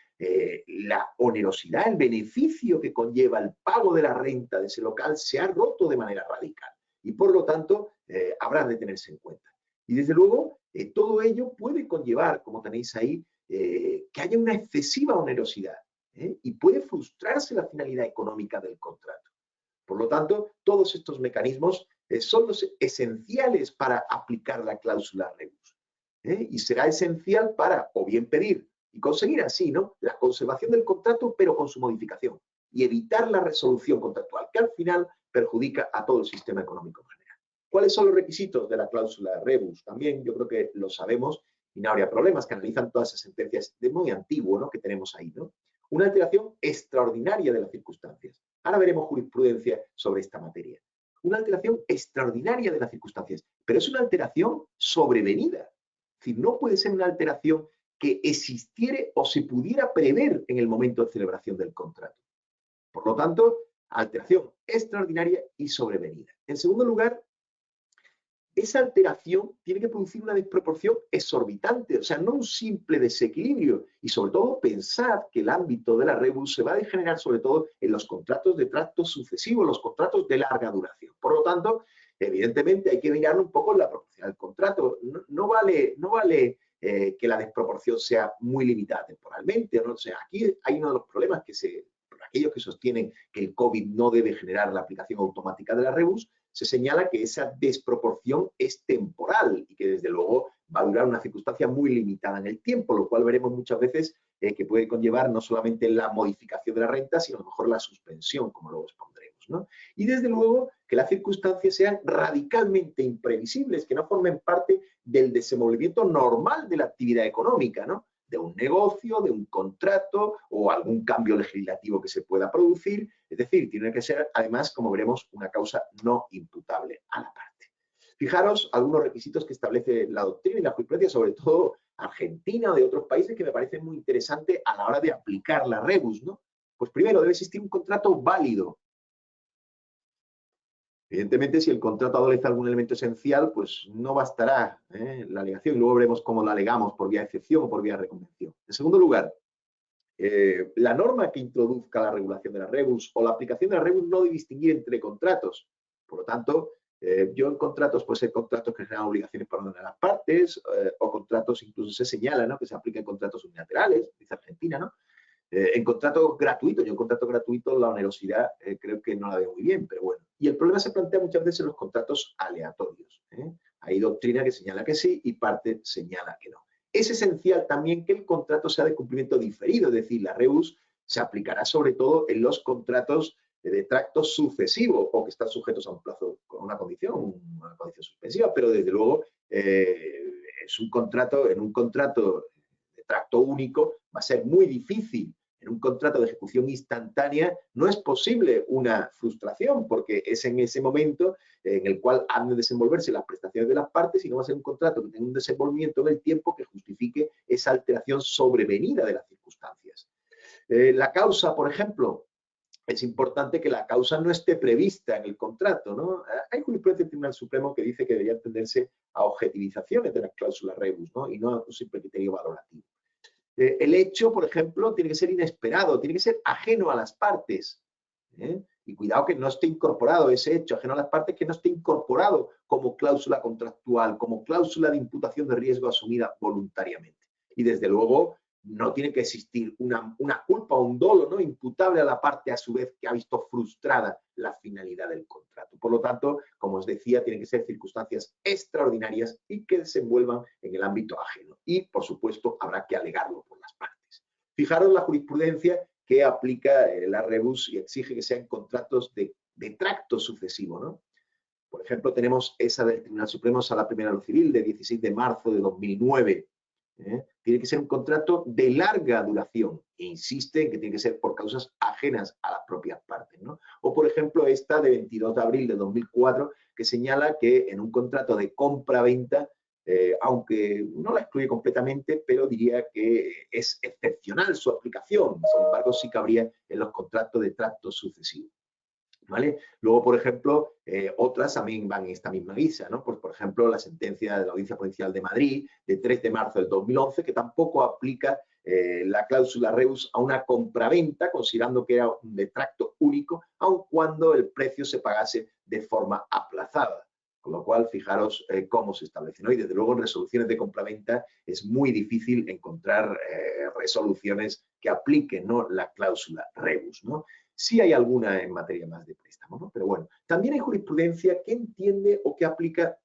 la onerosidad, el beneficio que conlleva el pago de la renta de ese local se ha roto de manera radical y por lo tanto habrá de tenerse en cuenta. Y desde luego, todo ello puede conllevar, como tenéis ahí, que haya una excesiva onerosidad y puede frustrarse la finalidad económica del contrato. Por lo tanto, todos estos mecanismos son los esenciales para aplicar la cláusula rebus. Y será esencial para, o bien pedir y conseguir así, ¿no?, la conservación del contrato, pero con su modificación, y evitar la resolución contractual, que al final perjudica a todo el sistema económico en general. ¿Cuáles son los requisitos de la cláusula rebus? También yo creo que lo sabemos y no habría problemas, que analizan todas esas sentencias de muy antiguo, ¿no?, que tenemos ahí, ¿no? Una alteración extraordinaria de las circunstancias. Ahora veremos jurisprudencia sobre esta materia. Una alteración extraordinaria de las circunstancias, pero es una alteración sobrevenida. Es decir, no puede ser una alteración que existiere o se pudiera prever en el momento de celebración del contrato. Por lo tanto, alteración extraordinaria y sobrevenida. En segundo lugar, esa alteración tiene que producir una desproporción exorbitante, o sea, no un simple desequilibrio. Y sobre todo, pensad que el ámbito de la rebus se va a degenerar sobre todo en los contratos de tracto sucesivo, los contratos de larga duración. Por lo tanto, evidentemente hay que mirar un poco la proporción del contrato. No vale que la desproporción sea muy limitada temporalmente, ¿no? O sea, aquí hay uno de los problemas por aquellos que sostienen que el COVID no debe generar la aplicación automática de la rebus, se señala que esa desproporción es temporal y que desde luego va a durar una circunstancia muy limitada en el tiempo, lo cual veremos muchas veces que puede conllevar no solamente la modificación de la renta, sino a lo mejor la suspensión, como luego expondremos, ¿no? Y desde luego que las circunstancias sean radicalmente imprevisibles, que no formen parte del desenvolvimiento normal de la actividad económica, ¿no? De un negocio, de un contrato o algún cambio legislativo que se pueda producir. Es decir, tiene que ser, además, como veremos, una causa no imputable a la parte. Fijaros algunos requisitos que establece la doctrina y la jurisprudencia, sobre todo Argentina o de otros países, que me parecen muy interesantes a la hora de aplicar la rebus, ¿no? Pues primero, debe existir un contrato válido. Evidentemente, si el contrato adolece algún elemento esencial, pues no bastará la alegación. Luego veremos cómo la alegamos, por vía de excepción o por vía de reconvención. En segundo lugar, la norma que introduzca la regulación de la rebus o la aplicación de la rebus no debe distinguir entre contratos. Por lo tanto, yo en contratos, puede ser contratos que generan obligaciones para una de las partes o contratos, incluso se señala, ¿no?, que se aplican contratos unilaterales, dice Argentina, ¿no? En contratos gratuitos, yo en contratos gratuitos la onerosidad creo que no la veo muy bien, pero bueno. Y el problema se plantea muchas veces en los contratos aleatorios. Hay doctrina que señala que sí y parte señala que no. Es esencial también que el contrato sea de cumplimiento diferido, es decir, la rebus se aplicará sobre todo en los contratos de tracto sucesivo o que están sujetos a un plazo con una condición suspensiva, pero desde luego es un contrato, en un contrato de tracto único va a ser muy difícil. En un contrato de ejecución instantánea no es posible una frustración porque es en ese momento en el cual han de desenvolverse las prestaciones de las partes y no va a ser un contrato que tenga un desenvolvimiento en el tiempo que justifique esa alteración sobrevenida de las circunstancias. La causa, por ejemplo, es importante que la causa no esté prevista en el contrato, ¿no? Hay jurisprudencia del Tribunal Supremo que dice que debería tenderse a objetivizaciones de las cláusulas rebus, ¿no?, y no a un simple criterio valorativo. El hecho, por ejemplo, tiene que ser inesperado, tiene que ser ajeno a las partes. Y cuidado que no esté incorporado ese hecho ajeno a las partes, que no esté incorporado como cláusula contractual, como cláusula de imputación de riesgo asumida voluntariamente. Y desde luego no tiene que existir una culpa o un dolo, ¿no?, imputable a la parte a su vez que ha visto frustrada la finalidad del contrato. Por lo tanto, como os decía, tienen que ser circunstancias extraordinarias y que desenvuelvan en el ámbito ajeno. Y, por supuesto, habrá que alegarlo por las partes. Fijaros la jurisprudencia que aplica la rebus y exige que sean contratos de tracto sucesivo, ¿no? Por ejemplo, tenemos esa del Tribunal Supremo, Sala Primera de lo Civil, de 16 de marzo de 2009. Tiene que ser un contrato de larga duración e insiste en que tiene que ser por causas ajenas a las propias partes, ¿no? O, por ejemplo, esta de 22 de abril de 2004, que señala que en un contrato de compra-venta, aunque no la excluye completamente, pero diría que es excepcional su aplicación. Sin embargo, sí cabría en los contratos de tracto sucesivo. ¿Vale? Luego, por ejemplo, otras también van en esta misma guisa, ¿no? Pues, por ejemplo, la sentencia de la Audiencia Provincial de Madrid, de 3 de marzo del 2011, que tampoco aplica la cláusula rebus a una compraventa, considerando que era un de tracto único, aun cuando el precio se pagase de forma aplazada. Con lo cual, fijaros cómo se establece, ¿no? Y desde luego en resoluciones de compraventa es muy difícil encontrar resoluciones que apliquen, ¿no?, la cláusula rebus, ¿no? Sí hay alguna en materia más de préstamo, ¿no? Pero bueno, también hay jurisprudencia que entiende o que aplica,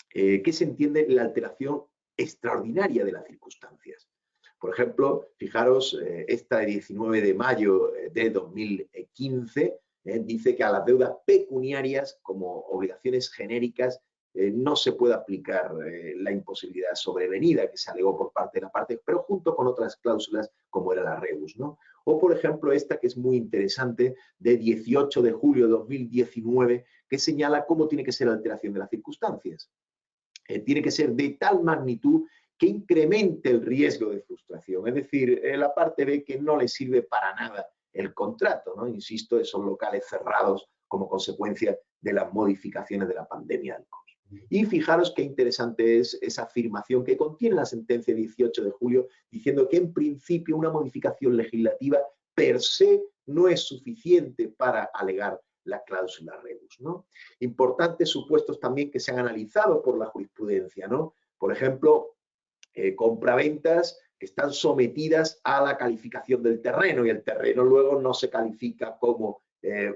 que se entiende la alteración extraordinaria de las circunstancias. Por ejemplo, fijaros, esta de 19 de mayo de 2015 dice que a las deudas pecuniarias como obligaciones genéricas no se puede aplicar la imposibilidad sobrevenida que se alegó por parte de la parte, pero junto con otras cláusulas como era la rebus, ¿no? O, por ejemplo, esta que es muy interesante, de 18 de julio de 2019, que señala cómo tiene que ser la alteración de las circunstancias. Tiene que ser de tal magnitud que incremente el riesgo de frustración. Es decir, la parte ve que no le sirve para nada el contrato, ¿no? Insisto, esos locales cerrados como consecuencia de las modificaciones de la pandemia del COVID. Y fijaros qué interesante es esa afirmación que contiene la sentencia 18 de julio, diciendo que en principio una modificación legislativa per se no es suficiente para alegar la cláusula rebus, ¿no? Importantes supuestos también que se han analizado por la jurisprudencia, ¿no? Por ejemplo, compraventas que están sometidas a la calificación del terreno y el terreno luego no se califica como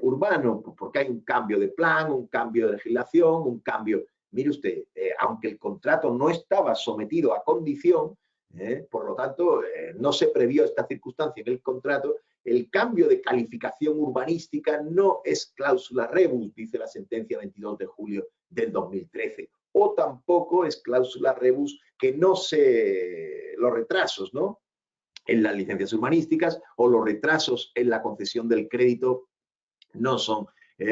urbano, pues porque hay un cambio de plan, un cambio de legislación, un cambio. Mire usted, aunque el contrato no estaba sometido a condición, por lo tanto, no se previó esta circunstancia en el contrato El cambio de calificación urbanística no es cláusula rebus, dice la sentencia 22 de julio del 2013. O tampoco es cláusula rebus que no se... los retrasos, ¿no?, en las licencias urbanísticas o los retrasos en la concesión del crédito no son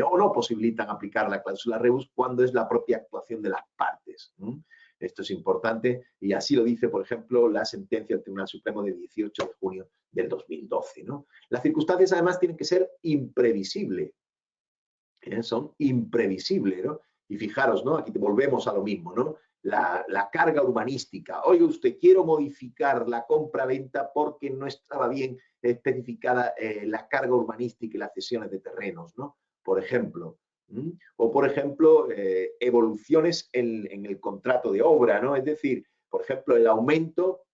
o no posibilitan aplicar la cláusula rebus cuando es la propia actuación de las partes. Esto es importante y así lo dice, por ejemplo, la sentencia del Tribunal Supremo de 18 de junio del 2012. ¿no? Las circunstancias, además, tienen que ser imprevisibles. Son imprevisibles, ¿no? Y fijaros, ¿no? Aquí volvemos a lo mismo, ¿no? La carga urbanística. Oye, usted, quiero modificar la compra-venta porque no estaba bien especificada la carga urbanística y las cesiones de terrenos, ¿no? Por ejemplo. O, por ejemplo, evoluciones en el contrato de obra, ¿no? Es decir, por ejemplo, el aumento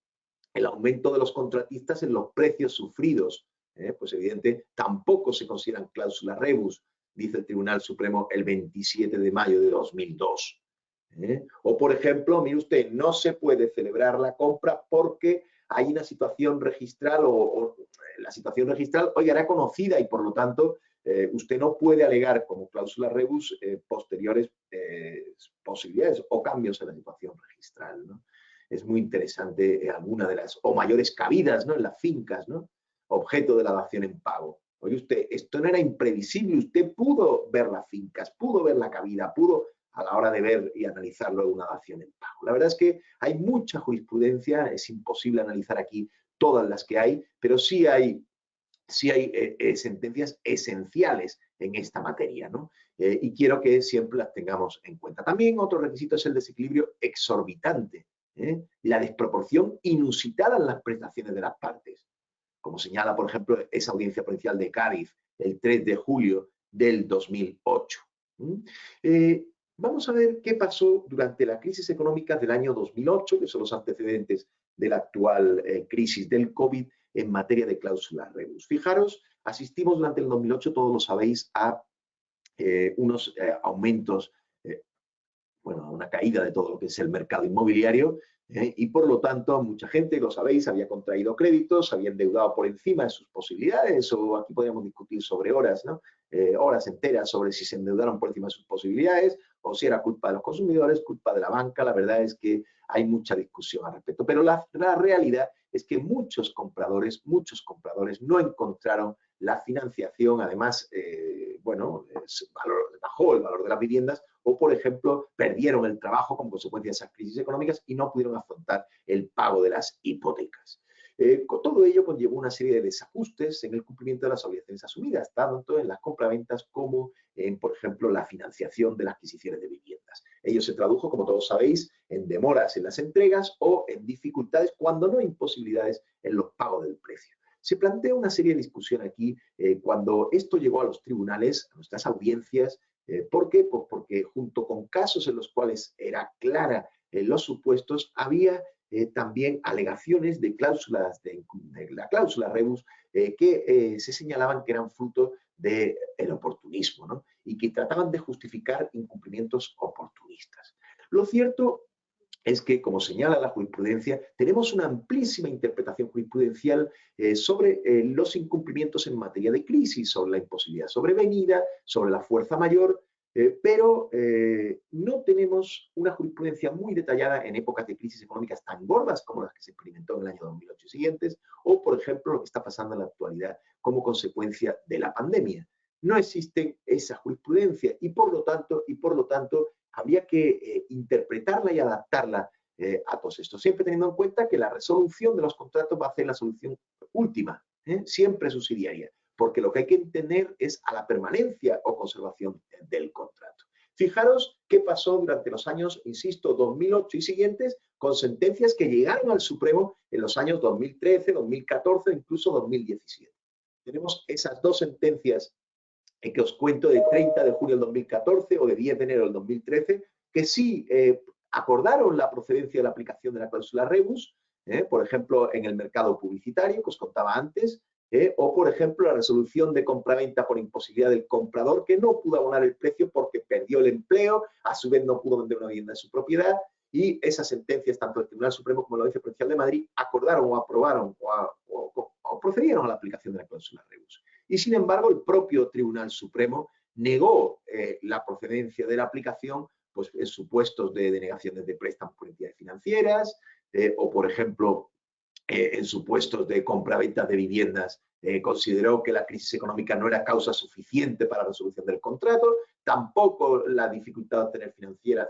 de los contratistas en los precios sufridos. Pues, evidente, tampoco se consideran cláusulas rebus, dice el Tribunal Supremo el 27 de mayo de 2002. O, por ejemplo, mire usted, no se puede celebrar la compra porque hay una situación registral o la situación registral hoy hará conocida y, por lo tanto, usted no puede alegar como cláusula rebus posteriores posibilidades o cambios en la situación registral, ¿no? Es muy interesante alguna de las, o mayores cabidas, ¿no?, en las fincas, ¿no?, objeto de la dación en pago. Oye usted, esto no era imprevisible, usted pudo ver las fincas, pudo ver la cabida, pudo a la hora de ver y analizar luego una dación en pago. La verdad es que hay mucha jurisprudencia, es imposible analizar aquí todas las que hay, pero sí hay sentencias esenciales en esta materia, ¿no? Y quiero que siempre las tengamos en cuenta. También otro requisito es el desequilibrio exorbitante, la desproporción inusitada en las prestaciones de las partes, como señala, por ejemplo, esa audiencia provincial de Cádiz el 3 de julio del 2008. Vamos a ver qué pasó durante la crisis económica del año 2008, que son los antecedentes de la actual crisis del COVID en materia de cláusulas rebus. Fijaros, asistimos durante el 2008, todos lo sabéis, a unos aumentos, bueno, a una caída de todo lo que es el mercado inmobiliario, y por lo tanto mucha gente, lo sabéis, había contraído créditos, había endeudado por encima de sus posibilidades, o aquí podríamos discutir sobre horas, ¿no? Horas enteras sobre si se endeudaron por encima de sus posibilidades o si era culpa de los consumidores, culpa de la banca. La verdad es que hay mucha discusión al respecto, pero la realidad es que muchos compradores no encontraron la financiación, además, bueno, bajó el valor de las viviendas o, por ejemplo, perdieron el trabajo como consecuencia de esas crisis económicas y no pudieron afrontar el pago de las hipotecas. Con todo ello conllevó una serie de desajustes en el cumplimiento de las obligaciones asumidas, tanto en las compraventas como en, por ejemplo, la financiación de las adquisiciones de viviendas. Ello se tradujo, como todos sabéis, en demoras en las entregas o en dificultades, cuando no imposibilidades, en los pagos del precio. Se plantea una serie de discusión aquí cuando esto llegó a los tribunales, a nuestras audiencias. ¿Por qué? Pues porque junto con casos en los cuales era clara los supuestos, había también alegaciones de cláusulas de la cláusula rebus que se señalaban que eran fruto del oportunismo, ¿no? Y que trataban de justificar incumplimientos oportunistas. Lo cierto es que, como señala la jurisprudencia, tenemos una amplísima interpretación jurisprudencial sobre los incumplimientos en materia de crisis, sobre la imposibilidad sobrevenida, sobre la fuerza mayor, pero no tenemos una jurisprudencia muy detallada en épocas de crisis económicas tan gordas como las que se experimentó en el año 2008 y siguientes, o, por ejemplo, lo que está pasando en la actualidad como consecuencia de la pandemia. No existe esa jurisprudencia y, por lo tanto, habría que interpretarla y adaptarla a todos estos, siempre teniendo en cuenta que la resolución de los contratos va a ser la solución última, siempre subsidiaria, porque lo que hay que entender es a la permanencia o conservación del contrato. Fijaros qué pasó durante los años, insisto, 2008 y siguientes, con sentencias que llegaron al Supremo en los años 2013, 2014, incluso 2017. Tenemos esas dos sentencias que os cuento, de 30 de julio del 2014 o de 10 de enero del 2013, que sí acordaron la procedencia de la aplicación de la cláusula rebus, por ejemplo, en el mercado publicitario, que os contaba antes, o, por ejemplo, la resolución de compraventa por imposibilidad del comprador, que no pudo abonar el precio porque perdió el empleo, a su vez no pudo vender una vivienda de su propiedad, y esas sentencias, tanto el Tribunal Supremo como la Audiencia Provincial de Madrid, acordaron o aprobaron o o procedieron a la aplicación de la cláusula rebus. Y sin embargo, el propio Tribunal Supremo negó la procedencia de la aplicación pues, en supuestos de denegaciones de préstamos por entidades financieras o, por ejemplo, en supuestos de compra-venta de viviendas, consideró que la crisis económica no era causa suficiente para la resolución del contrato, tampoco la dificultad de obtener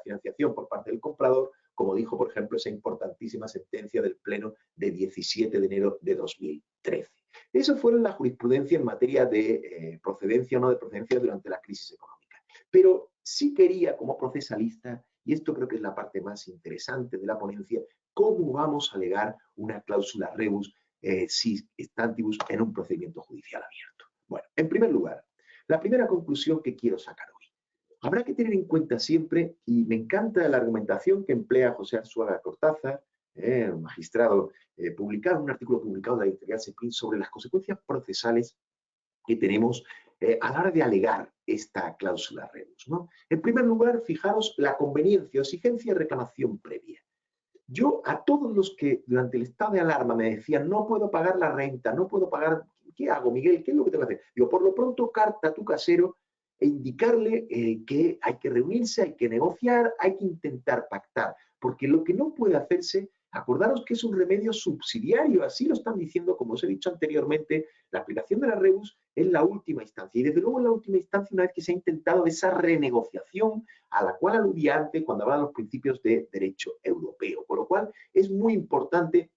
financiación por parte del comprador, como dijo, por ejemplo, esa importantísima sentencia del Pleno de 17 de enero de 2013. Eso fue la jurisprudencia en materia de procedencia o no de procedencia durante la crisis económica. Pero sí quería, como procesalista, y esto creo que es la parte más interesante de la ponencia, cómo vamos a alegar una cláusula rebus si stantibus en un procedimiento judicial abierto. Bueno, en primer lugar, la primera conclusión que quiero sacar hoy. Habrá que tener en cuenta siempre, y me encanta la argumentación que emplea José Arzuaga Cortázar, un magistrado, un artículo publicado en la editorial Cepin sobre las consecuencias procesales que tenemos a la hora de alegar esta cláusula rebus, ¿no? En primer lugar, fijaros la conveniencia o exigencia de reclamación previa. Yo a todos los que durante el estado de alarma me decían no puedo pagar la renta, no puedo pagar, ¿qué hago, Miguel? ¿Qué es lo que tengo que hacer? Digo, por lo pronto, carta a tu casero e indicarle que hay que reunirse, hay que negociar, hay que intentar pactar, porque lo que no puede hacerse, acordaros que es un remedio subsidiario, así lo están diciendo, como os he dicho anteriormente, la aplicación de la rebus es la última instancia, y desde luego en la última instancia, una vez que se ha intentado esa renegociación a la cual aludía antes cuando hablaba de los principios de derecho europeo, por lo cual es muy importante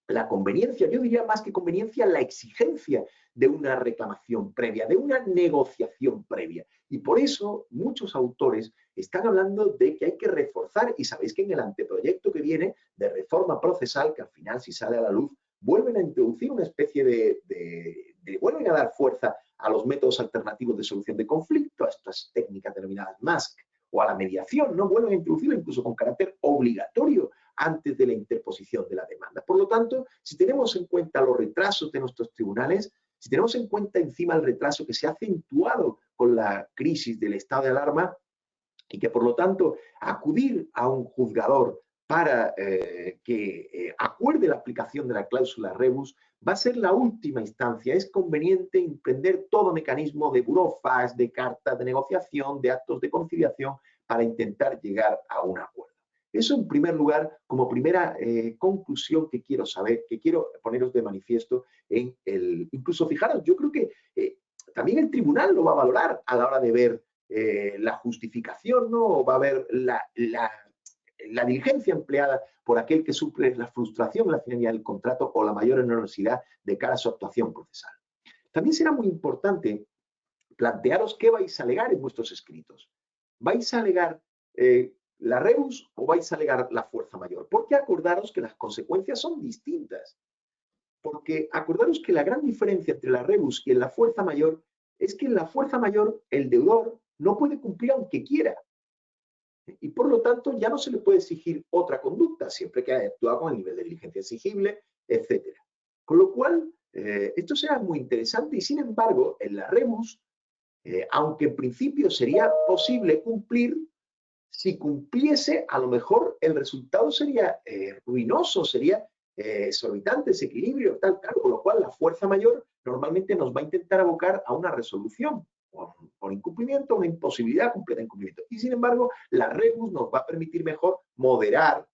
la conveniencia, yo diría más que conveniencia, la exigencia de una reclamación previa, de una negociación previa. Y por eso muchos autores están hablando de que hay que reforzar, y sabéis que en el anteproyecto que viene de reforma procesal, que al final si sale a la luz, vuelven a introducir una especie vuelven a dar fuerza a los métodos alternativos de solución de conflicto, a estas técnicas denominadas MASC, o a la mediación, ¿no? Vuelven a introducirla incluso con carácter obligatorio antes de la interposición de la demanda. Por lo tanto, si tenemos en cuenta los retrasos de nuestros tribunales, si tenemos en cuenta encima el retraso que se ha acentuado con la crisis del estado de alarma y que por lo tanto acudir a un juzgador para que acuerde la aplicación de la cláusula rebus va a ser la última instancia. Es conveniente emprender todo mecanismo de burofax, de cartas de negociación, de actos de conciliación para intentar llegar a un acuerdo. Eso en primer lugar, como primera conclusión que quiero poneros de manifiesto en incluso fijaros, yo creo que también el tribunal lo va a valorar a la hora de ver la justificación, ¿no? O va a ver la diligencia empleada por aquel que sufre la frustración en la finalidad del contrato o la mayor onerosidad de cara a su actuación procesal. También será muy importante plantearos qué vais a alegar en vuestros escritos. ¿Vais a alegar la rebus o vais a alegar la fuerza mayor? Porque acordaros que las consecuencias son distintas. Porque acordaros que la gran diferencia entre la rebus y la fuerza mayor es que en la fuerza mayor el deudor no puede cumplir aunque quiera. Y por lo tanto ya no se le puede exigir otra conducta, siempre que haya actuado con el nivel de diligencia exigible, etc. Con lo cual, esto será muy interesante y sin embargo, en la rebus, aunque en principio sería posible cumplir, si cumpliese, a lo mejor el resultado sería ruinoso, sería exorbitante, desequilibrio, tal, con lo cual la fuerza mayor normalmente nos va a intentar abocar a una resolución por incumplimiento, una imposibilidad completa de incumplimiento. Y sin embargo, la rebus nos va a permitir mejor moderar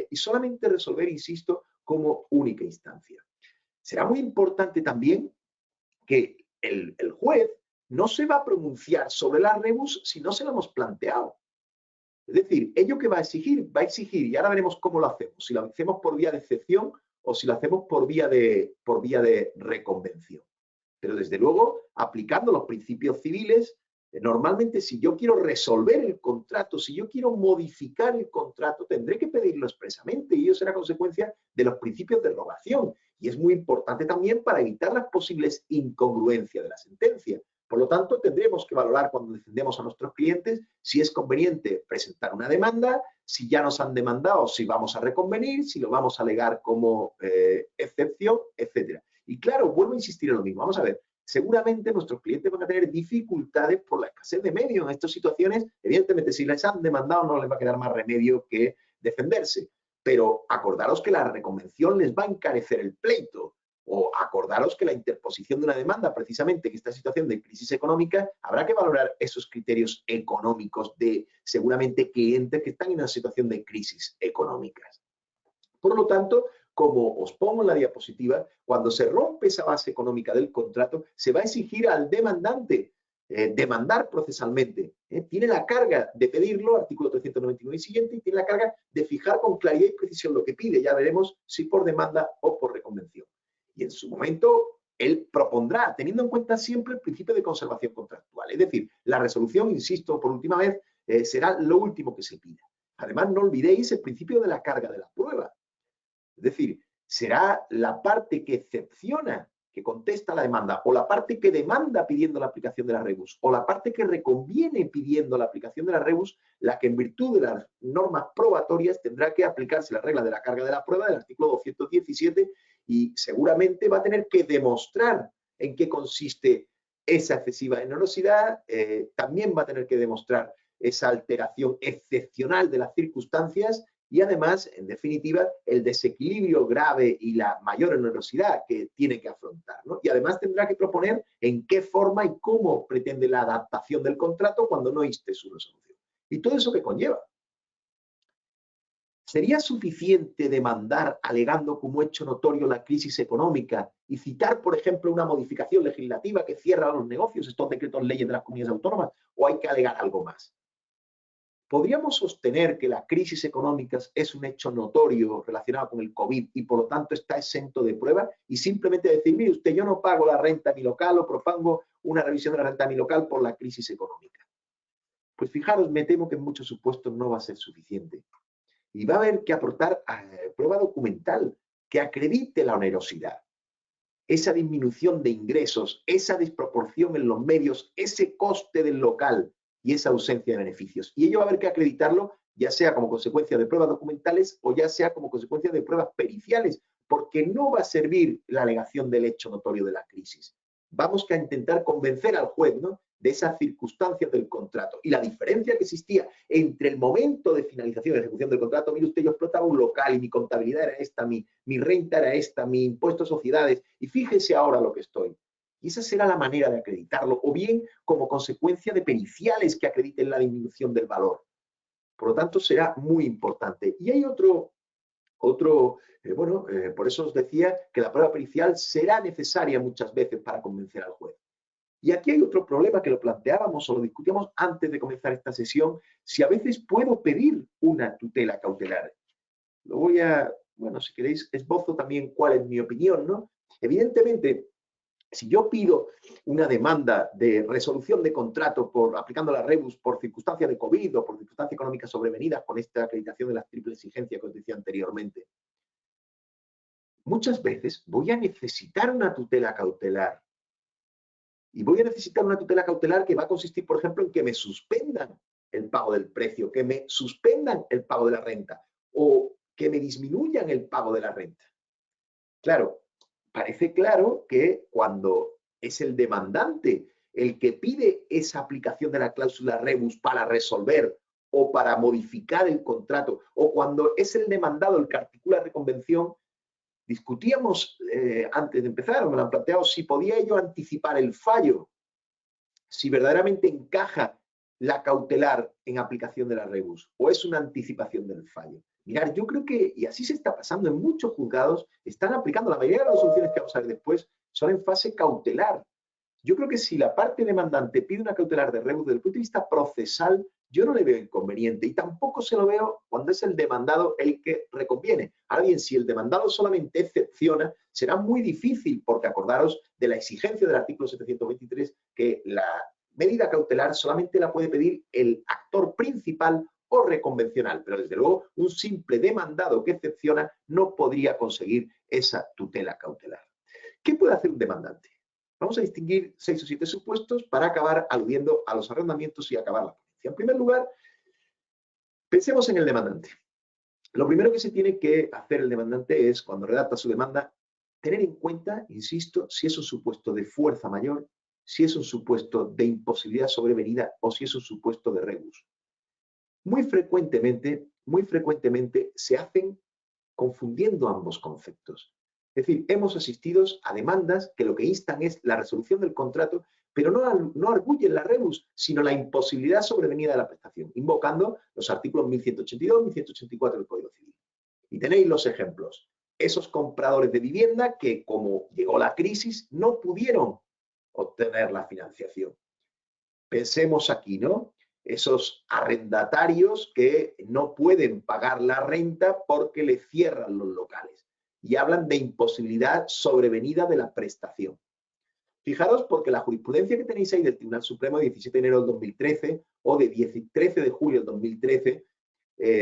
y solamente resolver, insisto, como única instancia. Será muy importante también que el juez no se va a pronunciar sobre la rebus si no se lo hemos planteado. Es decir, ello que va a exigir, y ahora veremos cómo lo hacemos, si lo hacemos por vía de excepción o si lo hacemos por vía de reconvención. Pero desde luego, aplicando los principios civiles, normalmente si yo quiero resolver el contrato, si yo quiero modificar el contrato, tendré que pedirlo expresamente y ello será consecuencia de los principios de rogación. Y es muy importante también para evitar las posibles incongruencias de la sentencia. Por lo tanto, tendremos que valorar cuando defendemos a nuestros clientes si es conveniente presentar una demanda, si ya nos han demandado, si vamos a reconvenir, si lo vamos a alegar como excepción, etc. Y claro, vuelvo a insistir en lo mismo. Vamos a ver, seguramente nuestros clientes van a tener dificultades por la escasez de medios en estas situaciones. Evidentemente, si les han demandado, no les va a quedar más remedio que defenderse. Pero acordaros que la reconvención les va a encarecer el pleito. O acordaros que la interposición de una demanda, precisamente en esta situación de crisis económica, habrá que valorar esos criterios económicos de seguramente clientes que están en una situación de crisis económicas. Por lo tanto, como os pongo en la diapositiva, cuando se rompe esa base económica del contrato, se va a exigir al demandante demandar procesalmente. Tiene la carga de pedirlo, artículo 399 y siguiente, y tiene la carga de fijar con claridad y precisión lo que pide. Ya veremos si por demanda o por reconvención. Y en su momento, él propondrá, teniendo en cuenta siempre el principio de conservación contractual. Es decir, la resolución, insisto, por última vez, será lo último que se pida. Además, no olvidéis el principio de la carga de la prueba. Es decir, será la parte que excepciona, que contesta la demanda, o la parte que demanda pidiendo la aplicación de la rebus, o la parte que reconviene pidiendo la aplicación de la rebus, la que en virtud de las normas probatorias tendrá que aplicarse la regla de la carga de la prueba del artículo 217 y seguramente va a tener que demostrar en qué consiste esa excesiva onerosidad, también va a tener que demostrar esa alteración excepcional de las circunstancias y además, en definitiva, el desequilibrio grave y la mayor onerosidad que tiene que afrontar, ¿no? Y además tendrá que proponer en qué forma y cómo pretende la adaptación del contrato cuando no inste su resolución. Y todo eso que conlleva. ¿Sería suficiente demandar alegando como hecho notorio la crisis económica y citar, por ejemplo, una modificación legislativa que cierra los negocios, estos decretos leyes de las comunidades autónomas, o hay que alegar algo más? ¿Podríamos sostener que la crisis económica es un hecho notorio relacionado con el COVID y por lo tanto está exento de prueba y simplemente decir, mire usted, yo no pago la renta a mi local o propongo una revisión de la renta a mi local por la crisis económica? Pues fijaros, me temo que en muchos supuestos no va a ser suficiente. Y va a haber que aportar prueba documental que acredite la onerosidad, esa disminución de ingresos, esa desproporción en los medios, ese coste del local y esa ausencia de beneficios. Y ello va a haber que acreditarlo, ya sea como consecuencia de pruebas documentales o ya sea como consecuencia de pruebas periciales, porque no va a servir la alegación del hecho notorio de la crisis. Vamos a intentar convencer al juez, ¿no?, de esas circunstancias del contrato. Y la diferencia que existía entre el momento de finalización y ejecución del contrato, mire usted, yo explotaba un local y mi contabilidad era esta, mi renta era esta, mi impuesto a sociedades, y fíjese ahora lo que estoy. Y esa será la manera de acreditarlo, o bien como consecuencia de periciales que acrediten la disminución del valor. Por lo tanto, será muy importante. Y hay por eso os decía que la prueba pericial será necesaria muchas veces para convencer al juez. Y aquí hay otro problema que lo planteábamos o lo discutíamos antes de comenzar esta sesión, si a veces puedo pedir una tutela cautelar. Lo voy a, si queréis, esbozo también cuál es mi opinión, ¿no? Evidentemente, si yo pido una demanda de resolución de contrato aplicando la rebus por circunstancias de COVID o por circunstancias económicas sobrevenidas con esta acreditación de las triple exigencias que os decía anteriormente, muchas veces voy a necesitar una tutela cautelar. Y voy a necesitar una tutela cautelar que va a consistir, por ejemplo, en que me suspendan el pago del precio, que me suspendan el pago de la renta o que me disminuyan el pago de la renta. Claro, parece claro que cuando es el demandante el que pide esa aplicación de la cláusula rebus para resolver o para modificar el contrato, o cuando es el demandado el que articula reconvención, discutíamos antes de empezar, me lo han planteado, si podía yo anticipar el fallo, si verdaderamente encaja la cautelar en aplicación de la rebus o es una anticipación del fallo. Mirad, yo creo que, y así se está pasando en muchos juzgados, están aplicando la mayoría de las resoluciones que vamos a ver después, son en fase cautelar. Yo creo que si la parte demandante pide una cautelar de rebus desde el punto de vista procesal, yo no le veo inconveniente y tampoco se lo veo cuando es el demandado el que reconviene. Ahora bien, si el demandado solamente excepciona, será muy difícil porque acordaros de la exigencia del artículo 723 que la medida cautelar solamente la puede pedir el actor principal o reconvencional, pero desde luego un simple demandado que excepciona no podría conseguir esa tutela cautelar. ¿Qué puede hacer un demandante? Vamos a distinguir 6 o 7 supuestos para acabar aludiendo a los arrendamientos y acabar la ponencia. En primer lugar, pensemos en el demandante. Lo primero que se tiene que hacer el demandante es, cuando redacta su demanda, tener en cuenta, insisto, si es un supuesto de fuerza mayor, si es un supuesto de imposibilidad sobrevenida o si es un supuesto de rebus. Muy frecuentemente se hacen confundiendo ambos conceptos. Es decir, hemos asistido a demandas que lo que instan es la resolución del contrato, pero no arguyen la rebus, sino la imposibilidad sobrevenida de la prestación, invocando los artículos 1182 y 1184 del Código Civil. Y tenéis los ejemplos. Esos compradores de vivienda que, como llegó la crisis, no pudieron obtener la financiación. Pensemos aquí, ¿no? Esos arrendatarios que no pueden pagar la renta porque le cierran los locales y hablan de imposibilidad sobrevenida de la prestación. Fijaros porque la jurisprudencia que tenéis ahí del Tribunal Supremo de 17 de enero del 2013 o de 13 de julio del 2013,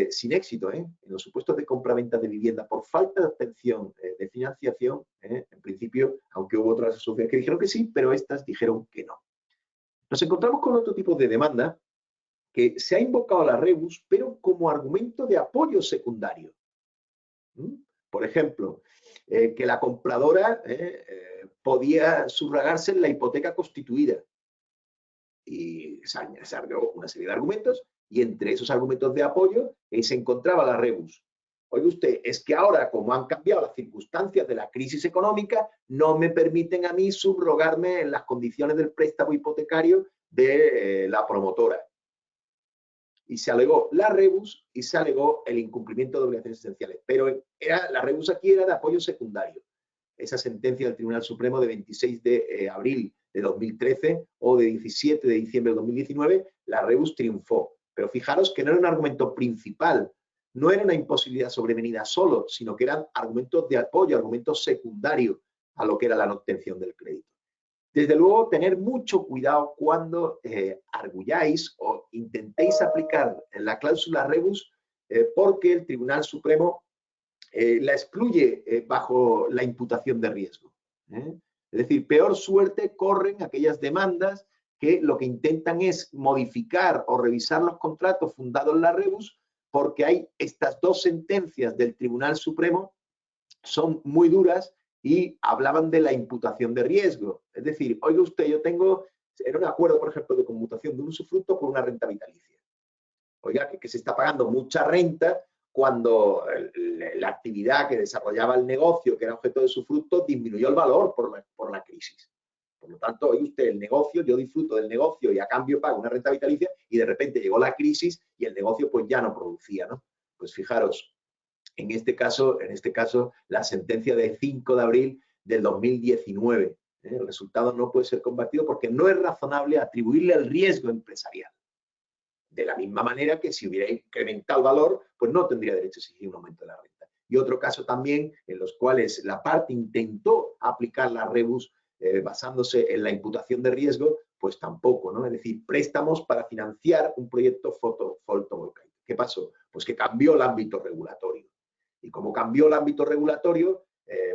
sin éxito, en los supuestos de compraventa de vivienda por falta de obtención de financiación, en principio, aunque hubo otras asociaciones que dijeron que sí, pero estas dijeron que no. Nos encontramos con otro tipo de demanda que se ha invocado la rebus, pero como argumento de apoyo secundario. Por ejemplo, que la compradora podía subrogarse en la hipoteca constituida. Y se agregó una serie de argumentos, y entre esos argumentos de apoyo se encontraba la rebus. Oye usted, es que ahora, como han cambiado las circunstancias de la crisis económica, no me permiten a mí subrogarme en las condiciones del préstamo hipotecario de la promotora. Y se alegó la rebus y se alegó el incumplimiento de obligaciones esenciales. Pero la rebus aquí era de apoyo secundario. Esa sentencia del Tribunal Supremo de 26 de abril de 2013 o de 17 de diciembre de 2019, la rebus triunfó. Pero fijaros que no era un argumento principal, no era una imposibilidad sobrevenida solo, sino que eran argumentos de apoyo, argumentos secundarios a lo que era la no obtención del crédito. Desde luego, tener mucho cuidado cuando arguyáis o intentéis aplicar la cláusula rebus porque el Tribunal Supremo la excluye bajo la imputación de riesgo. Es decir, peor suerte corren aquellas demandas que lo que intentan es modificar o revisar los contratos fundados en la rebus porque hay estas dos sentencias del Tribunal Supremo, son muy duras y hablaban de la imputación de riesgo. Es decir, oiga usted, yo tengo, era un acuerdo, por ejemplo, de conmutación de un usufructo por una renta vitalicia. Oiga, que se está pagando mucha renta cuando la actividad que desarrollaba el negocio, que era objeto de usufructo, disminuyó el valor por la crisis. Por lo tanto, oye usted, el negocio, yo disfruto del negocio y a cambio pago una renta vitalicia y de repente llegó la crisis y el negocio pues ya no producía, ¿no? Pues fijaros, en este caso, la sentencia de 5 de abril del 2019. El resultado no puede ser combatido porque no es razonable atribuirle el riesgo empresarial. De la misma manera que si hubiera incrementado el valor, pues no tendría derecho a exigir un aumento de la renta. Y otro caso también en los cuales la parte intentó aplicar la rebus basándose en la imputación de riesgo, pues tampoco, ¿no? Es decir, préstamos para financiar un proyecto fotovoltaico. ¿Qué pasó? Pues que cambió el ámbito regulatorio. Y como cambió el ámbito regulatorio,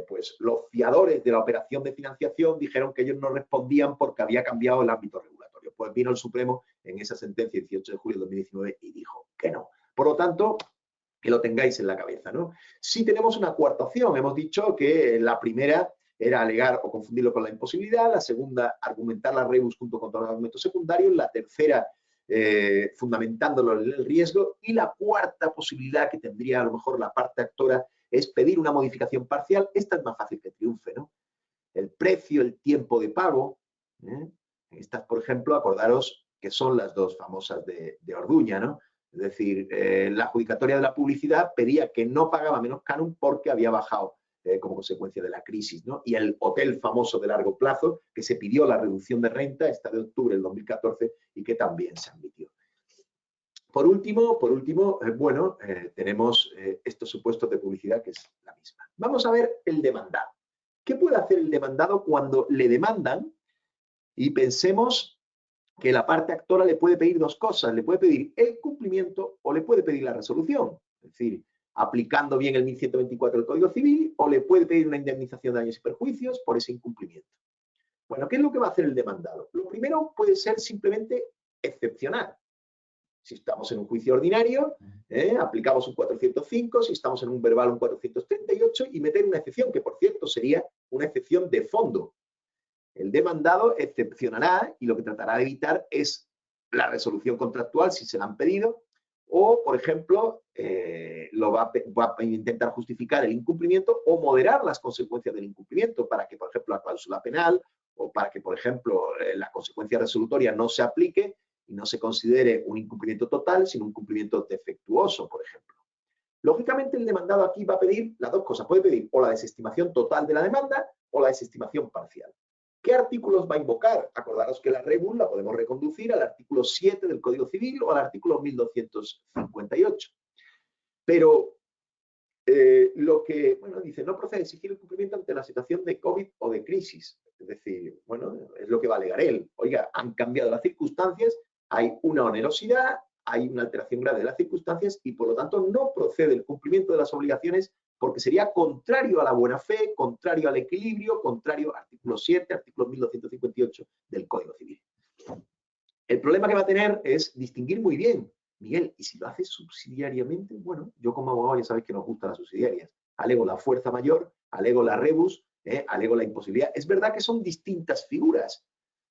pues los fiadores de la operación de financiación dijeron que ellos no respondían porque había cambiado el ámbito regulatorio. Pues vino el Supremo en esa sentencia 18 de julio de 2019 y dijo que no. Por lo tanto, que lo tengáis en la cabeza, ¿no? Sí tenemos una cuarta opción. Hemos dicho que la primera era alegar o confundirlo con la imposibilidad, la segunda, argumentar la rebus junto con todos los argumentos secundarios, la tercera, fundamentándolo en el riesgo, y la cuarta posibilidad que tendría a lo mejor la parte actora es pedir una modificación parcial. Esta es más fácil que triunfe, ¿no? El precio, el tiempo de pago. Estas, por ejemplo, acordaros que son las dos famosas de Orduña, ¿no? Es decir, la adjudicatoria de la publicidad pedía que no pagaba menos canon porque había bajado como consecuencia de la crisis, ¿no? Y el hotel famoso de largo plazo, que se pidió la reducción de renta, esta de octubre del 2014, y que también se admitió. Por último, bueno, tenemos estos supuestos de publicidad, que es la misma. Vamos a ver el demandado. ¿Qué puede hacer el demandado cuando le demandan? Y pensemos que la parte actora le puede pedir dos cosas. Le puede pedir el cumplimiento o le puede pedir la resolución. Es decir, aplicando bien el 1124 del Código Civil, o le puede pedir una indemnización de daños y perjuicios por ese incumplimiento. Bueno, ¿qué es lo que va a hacer el demandado? Lo primero puede ser simplemente excepcionar. Si estamos en un juicio ordinario, aplicamos un 405, si estamos en un verbal un 438 y meter una excepción, que por cierto sería una excepción de fondo. El demandado excepcionará y lo que tratará de evitar es la resolución contractual si se la han pedido o, por ejemplo, va a intentar justificar el incumplimiento o moderar las consecuencias del incumplimiento para que, por ejemplo, la cláusula penal o para que, por ejemplo, la consecuencia resolutoria no se aplique y no se considere un incumplimiento total, sino un cumplimiento defectuoso, por ejemplo. Lógicamente, el demandado aquí va a pedir las dos cosas. Puede pedir o la desestimación total de la demanda o la desestimación parcial. ¿Qué artículos va a invocar? Acordaros que la rebus la podemos reconducir al artículo 7 del Código Civil o al artículo 1258. Pero lo que, bueno, dice, no procede a exigir el cumplimiento ante la situación de COVID o de crisis. Es decir, bueno, es lo que va a alegar él. Oiga, han cambiado las circunstancias, hay una onerosidad, hay una alteración grave de las circunstancias y, por lo tanto, no procede el cumplimiento de las obligaciones porque sería contrario a la buena fe, contrario al equilibrio, contrario al artículo 7, artículo 1258 del Código Civil. El problema que va a tener es distinguir muy bien, Miguel, y si lo hace subsidiariamente, bueno, yo como abogado ya sabéis que nos gustan las subsidiarias. Alego la fuerza mayor, alego la rebus, alego la imposibilidad. Es verdad que son distintas figuras,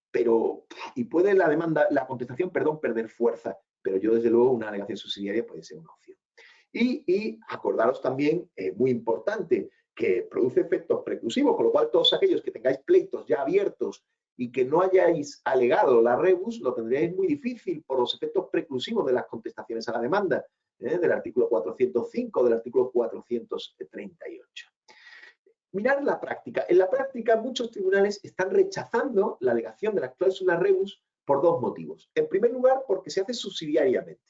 pero, y puede la demanda, la contestación, perdón, perder fuerza, pero yo desde luego una alegación subsidiaria puede ser una opción. Y acordaros también, muy importante, que produce efectos preclusivos, con lo cual todos aquellos que tengáis pleitos ya abiertos y que no hayáis alegado la rebus, lo tendréis muy difícil por los efectos preclusivos de las contestaciones a la demanda, del artículo 405, del artículo 438. Mirad la práctica. En la práctica, muchos tribunales están rechazando la alegación de las cláusulas rebus por dos motivos. En primer lugar, porque se hace subsidiariamente.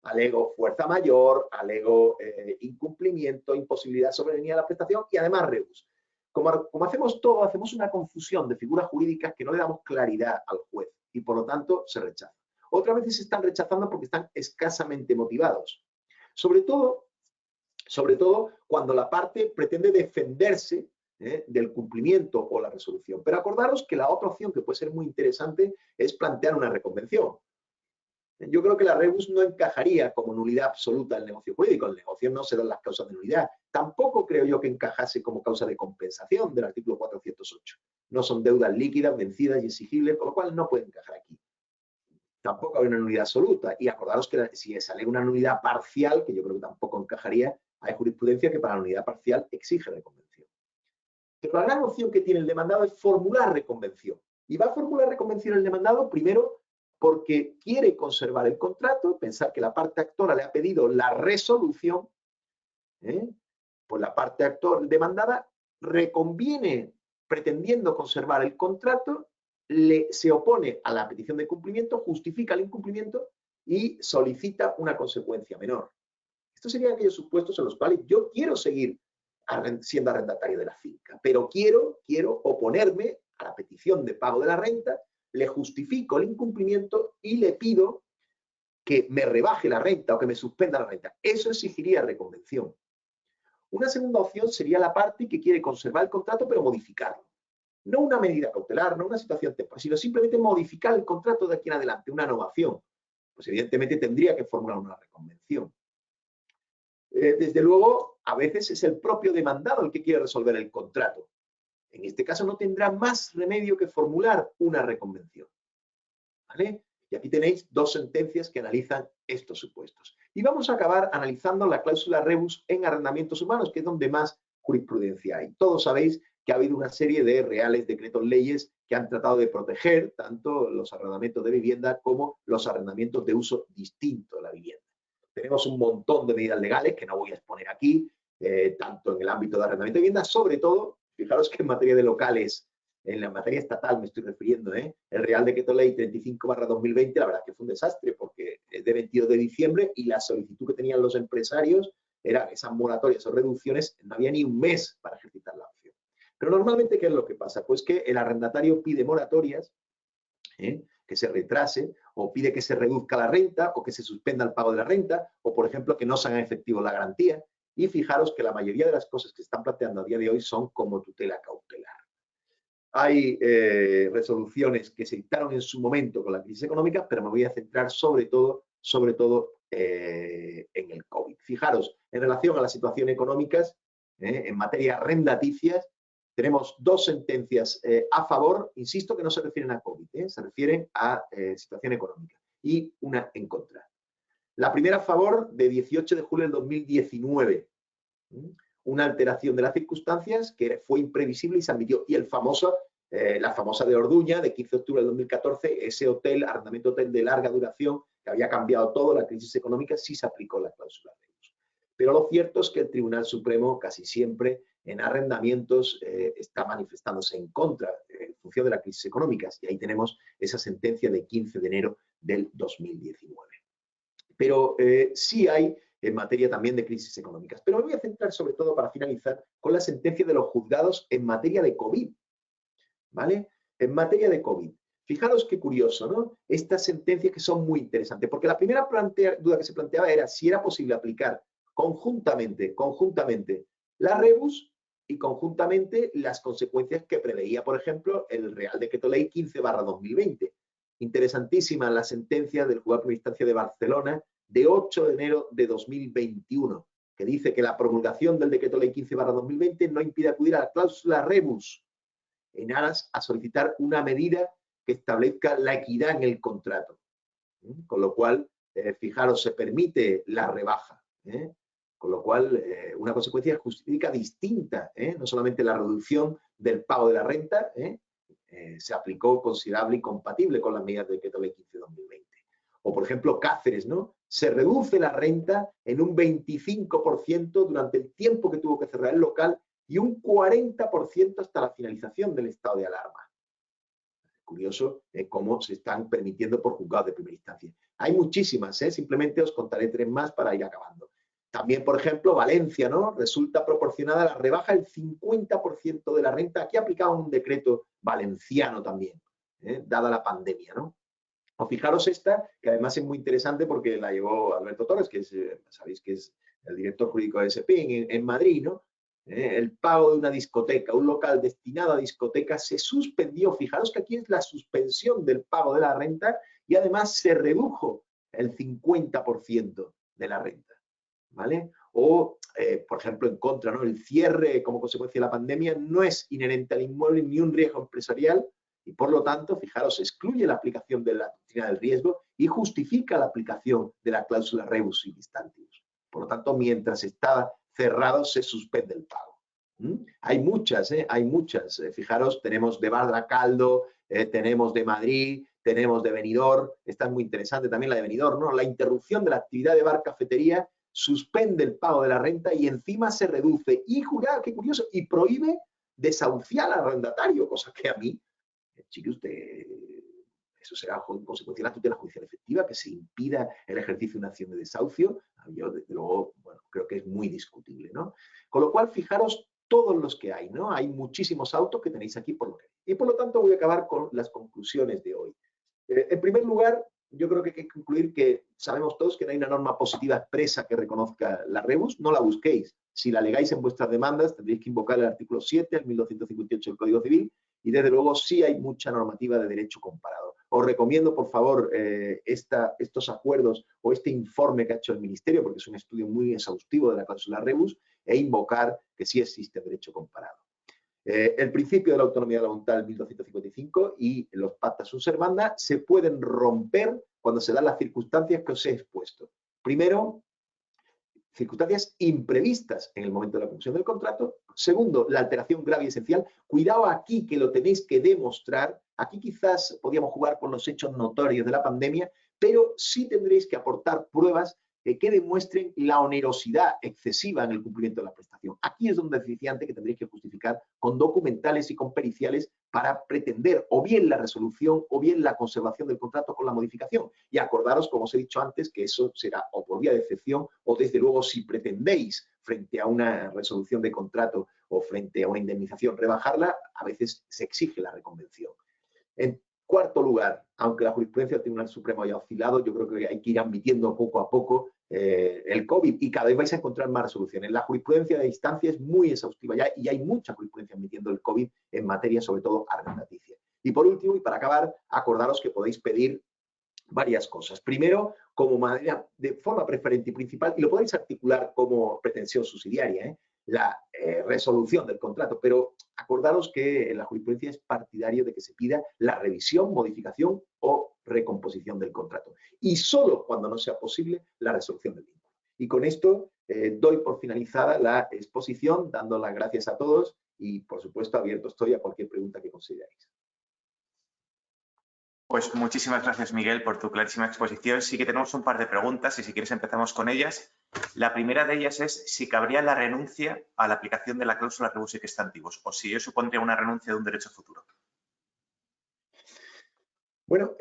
Alego fuerza mayor, alego incumplimiento, imposibilidad de sobrevenir a la prestación y además rebus. Como hacemos todo, hacemos una confusión de figuras jurídicas que no le damos claridad al juez y por lo tanto se rechaza. Otras veces se están rechazando porque están escasamente motivados. Sobre todo cuando la parte pretende defenderse del cumplimiento o la resolución. Pero acordaros que la otra opción que puede ser muy interesante es plantear una reconvención. Yo creo que la rebus no encajaría como nulidad absoluta del negocio jurídico. En el negocio no se dan las causas de nulidad. Tampoco creo yo que encajase como causa de compensación del artículo 408. No son deudas líquidas, vencidas y exigibles, con lo cual no puede encajar aquí. Tampoco hay una nulidad absoluta. Y acordaros que si sale una nulidad parcial, que yo creo que tampoco encajaría, hay jurisprudencia que para la nulidad parcial exige reconvención. Pero la gran opción que tiene el demandado es formular reconvención. Y va a formular reconvención el demandado primero porque quiere conservar el contrato, pensar que la parte actora le ha pedido la resolución, pues la parte actor demandada reconviene pretendiendo conservar el contrato, se opone a la petición de cumplimiento, justifica el incumplimiento y solicita una consecuencia menor. Estos serían aquellos supuestos en los cuales yo quiero seguir siendo arrendatario de la finca, pero quiero oponerme a la petición de pago de la renta, le justifico el incumplimiento y le pido que me rebaje la renta o que me suspenda la renta. Eso exigiría reconvención. Una segunda opción sería la parte que quiere conservar el contrato pero modificarlo. No una medida cautelar, no una situación temporal, sino simplemente modificar el contrato de aquí en adelante, una novación. Pues evidentemente tendría que formular una reconvención. Desde luego, a veces es el propio demandado el que quiere resolver el contrato. En este caso no tendrá más remedio que formular una reconvención. ¿Vale? Y aquí tenéis dos sentencias que analizan estos supuestos. Y vamos a acabar analizando la cláusula rebus en arrendamientos humanos, que es donde más jurisprudencia hay. Todos sabéis que ha habido una serie de reales decretos leyes que han tratado de proteger tanto los arrendamientos de vivienda como los arrendamientos de uso distinto de la vivienda. Tenemos un montón de medidas legales que no voy a exponer aquí, tanto en el ámbito de arrendamiento de vivienda, sobre todo, fijaros que en materia de locales, en la materia estatal me estoy refiriendo, el Real Decreto Ley 35/2020, la verdad es que fue un desastre porque es de 22 de diciembre y la solicitud que tenían los empresarios era esas moratorias o reducciones, no había ni un mes para ejercitar la opción. Pero normalmente, ¿qué es lo que pasa? Pues que el arrendatario pide moratorias, que se retrase, o pide que se reduzca la renta, o que se suspenda el pago de la renta, o por ejemplo que no se haga efectivo la garantía. Y fijaros que la mayoría de las cosas que se están planteando a día de hoy son como tutela cautelar. Hay resoluciones que se dictaron en su momento con la crisis económica, pero me voy a centrar sobre todo en el COVID. Fijaros, en relación a la situación económicas, en materia arrendaticias, tenemos dos sentencias a favor, insisto que no se refieren a COVID, se refieren a situación económica, y una en contra. La primera a favor de 18 de julio del 2019. Una alteración de las circunstancias que fue imprevisible y se admitió. Y la famosa de Orduña, de 15 de octubre del 2014, ese hotel, arrendamiento hotel de larga duración, que había cambiado todo, la crisis económica, sí se aplicó la cláusula rebus. Pero lo cierto es que el Tribunal Supremo casi siempre en arrendamientos está manifestándose en contra en función de las crisis económicas. Y ahí tenemos esa sentencia de 15 de enero del 2019. Pero sí hay en materia también de crisis económicas. Pero me voy a centrar sobre todo, para finalizar, con la sentencia de los juzgados en materia de COVID. ¿Vale? En materia de COVID. Fijaros qué curioso, ¿no? Estas sentencias que son muy interesantes, porque la primera duda que se planteaba era si era posible aplicar conjuntamente la rebus y conjuntamente las consecuencias que preveía, por ejemplo, el Real Decreto Ley 15/2020. Interesantísima la sentencia del Juzgado de Primera Instancia de Barcelona de 8 de enero de 2021, que dice que la promulgación del Decreto Ley 15/2020 no impide acudir a la cláusula rebus en aras a solicitar una medida que establezca la equidad en el contrato. Con lo cual, fijaros, se permite la rebaja. Con lo cual, una consecuencia jurídica distinta, no solamente la reducción del pago de la renta, se aplicó considerable y compatible con las medidas del Decreto Ley 15/2020. O, por ejemplo, Cáceres, ¿no? Se reduce la renta en un 25% durante el tiempo que tuvo que cerrar el local y un 40% hasta la finalización del estado de alarma. Curioso cómo se están permitiendo por juzgados de primera instancia. Hay muchísimas, simplemente os contaré 3 más para ir acabando. También, por ejemplo, Valencia, ¿no? Resulta proporcionada la rebaja del 50% de la renta. Aquí aplicaba un decreto valenciano también, dada la pandemia, ¿no? O fijaros esta, que además es muy interesante porque la llevó Alberto Torres, que es, sabéis que es el director jurídico de SPIN en Madrid, ¿no? El pago de una discoteca, un local destinado a discotecas, se suspendió. Fijaros que aquí es la suspensión del pago de la renta y además se redujo el 50% de la renta, ¿vale? O, por ejemplo, en contra, ¿no? El cierre como consecuencia de la pandemia no es inherente al inmueble ni un riesgo empresarial y, por lo tanto, fijaros, excluye la aplicación de la doctrina del riesgo y justifica la aplicación de la cláusula rebus sic stantibus. Por lo tanto, mientras estaba cerrado, se suspende el pago. Hay muchas, hay muchas. Fijaros, tenemos de Baracaldo, tenemos de Madrid, tenemos de Benidorm. Esta es muy interesante también la de Benidorm, ¿no? La interrupción de la actividad de bar cafetería suspende el pago de la renta y encima se reduce. Y jurado, qué curioso, y prohíbe desahuciar al arrendatario, cosa que a mí, chique usted, eso será consecuencia de la tutela judicial efectiva, que se impida el ejercicio de una acción de desahucio. Yo, desde luego, bueno, creo que es muy discutible, ¿no? Con lo cual, fijaros todos los que hay, ¿no? Hay muchísimos autos que tenéis aquí por lo que hay. Y por lo tanto voy a acabar con las conclusiones de hoy. En primer lugar, yo creo que hay que concluir que sabemos todos que no hay una norma positiva expresa que reconozca la rebus, no la busquéis. Si la alegáis en vuestras demandas, tendréis que invocar el artículo 7, el 1258 del Código Civil, y desde luego sí hay mucha normativa de derecho comparado. Os recomiendo, por favor, estos acuerdos o este informe que ha hecho el Ministerio, porque es un estudio muy exhaustivo de la cláusula rebus, e invocar que sí existe derecho comparado. El principio de la autonomía de la voluntad del 1255 y los pacta sunt servanda se pueden romper cuando se dan las circunstancias que os he expuesto. Primero, circunstancias imprevistas en el momento de la conclusión del contrato. Segundo, la alteración grave y esencial. Cuidado aquí que lo tenéis que demostrar. Aquí quizás podíamos jugar con los hechos notorios de la pandemia, pero sí tendréis que aportar pruebas que demuestren la onerosidad excesiva en el cumplimiento de la prestación. Aquí es donde decía antes que tendréis que justificar con documentales y con periciales para pretender o bien la resolución o bien la conservación del contrato con la modificación. Y acordaros, como os he dicho antes, que eso será o por vía de excepción o desde luego si pretendéis frente a una resolución de contrato o frente a una indemnización rebajarla, a veces se exige la reconvención. En cuarto lugar, aunque la jurisprudencia del Tribunal Supremo haya oscilado, yo creo que hay que ir admitiendo poco a poco el COVID y cada vez vais a encontrar más resoluciones. La jurisprudencia de instancia es muy exhaustiva ya y hay mucha jurisprudencia admitiendo el COVID en materia, sobre todo, arrendaticia. Y por último, y para acabar, acordaros que podéis pedir varias cosas. Primero, como manera, de forma preferente y principal, y lo podéis articular como pretensión subsidiaria, la resolución del contrato, pero acordaros que la jurisprudencia es partidario de que se pida la revisión, modificación o recomposición del contrato. Y solo cuando no sea posible la resolución del vínculo. Y con esto doy por finalizada la exposición, dando las gracias a todos y, por supuesto, abierto estoy a cualquier pregunta que consideréis. Pues muchísimas gracias, Miguel, por tu clarísima exposición. Sí que tenemos un par de preguntas y si quieres empezamos con ellas. La primera de ellas es si cabría la renuncia a la aplicación de la cláusula rebus sic stantibus o si ello supondría una renuncia de un derecho futuro. Bueno,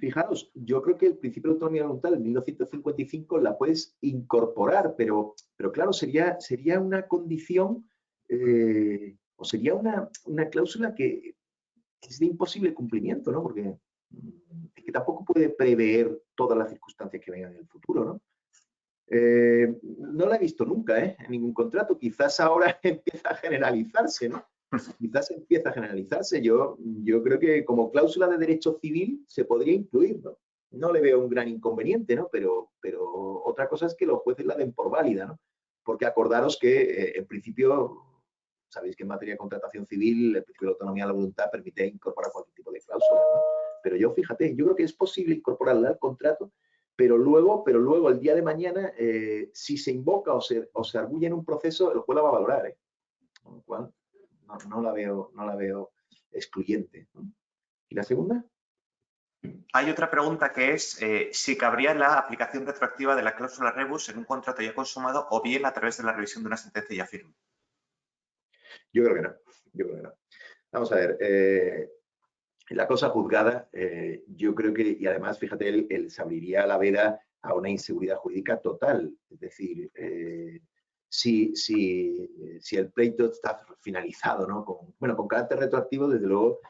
fijaros, yo creo que el principio de autonomía voluntad del 1955 la puedes incorporar, pero claro, sería una condición o sería una cláusula que es de imposible cumplimiento, ¿no? Porque es que tampoco puede prever todas las circunstancias que vengan en el futuro, ¿no? No la he visto nunca, en ningún contrato. Quizás ahora empieza a generalizarse, ¿no? Quizás empieza a generalizarse. Yo creo que como cláusula de derecho civil se podría incluir, ¿no? No le veo un gran inconveniente, ¿no? Pero otra cosa es que los jueces la den por válida, ¿no? Porque acordaros que, en principio, sabéis que en materia de contratación civil el principio de autonomía de la voluntad permite incorporar cualquier tipo de cláusula, ¿no? Pero yo, fíjate, yo creo que es posible incorporarla al contrato, pero luego el día de mañana, si se invoca o se arguye en un proceso, el juez la va a valorar, con lo cual no la veo excluyente, ¿no? ¿Y la segunda? Hay otra pregunta que es si cabría la aplicación retroactiva de la cláusula rebus en un contrato ya consumado o bien a través de la revisión de una sentencia ya firme. Yo creo que no. Vamos a ver, la cosa juzgada, yo creo que, y además, fíjate, él se abriría la veda a una inseguridad jurídica total. Es decir, si el pleito está finalizado, ¿no? Con carácter retroactivo, desde luego,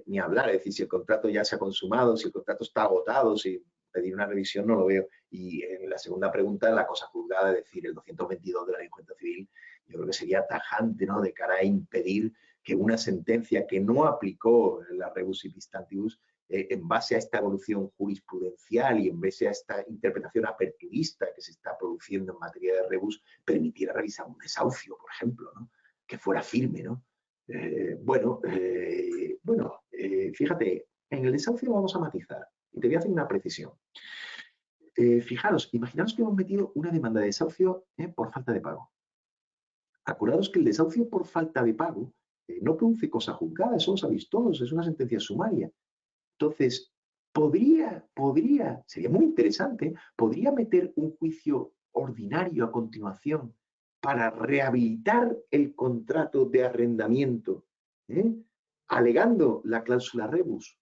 ni hablar. Es decir, si el contrato ya se ha consumado, si el contrato está agotado, si pedir una revisión no lo veo. Y en la segunda pregunta, la cosa juzgada, es decir, el 222 de la Ley de Enjuiciamiento Civil, yo creo que sería tajante, ¿no? De cara a impedir que una sentencia que no aplicó la rebus sic stantibus, en base a esta evolución jurisprudencial y en base a esta interpretación aperturista que se está produciendo en materia de rebus, permitiera revisar un desahucio, por ejemplo, ¿no? Que fuera firme, ¿no? Fíjate, en el desahucio vamos a matizar y te voy a hacer una precisión. Fijaros, imaginaos que hemos metido una demanda de desahucio por falta de pago. Acordaos que el desahucio por falta de pago no produce cosa juzgada, eso lo sabéis todos, es una sentencia sumaria. Entonces, sería muy interesante, podría meter un juicio ordinario a continuación para rehabilitar el contrato de arrendamiento, alegando la cláusula rebus,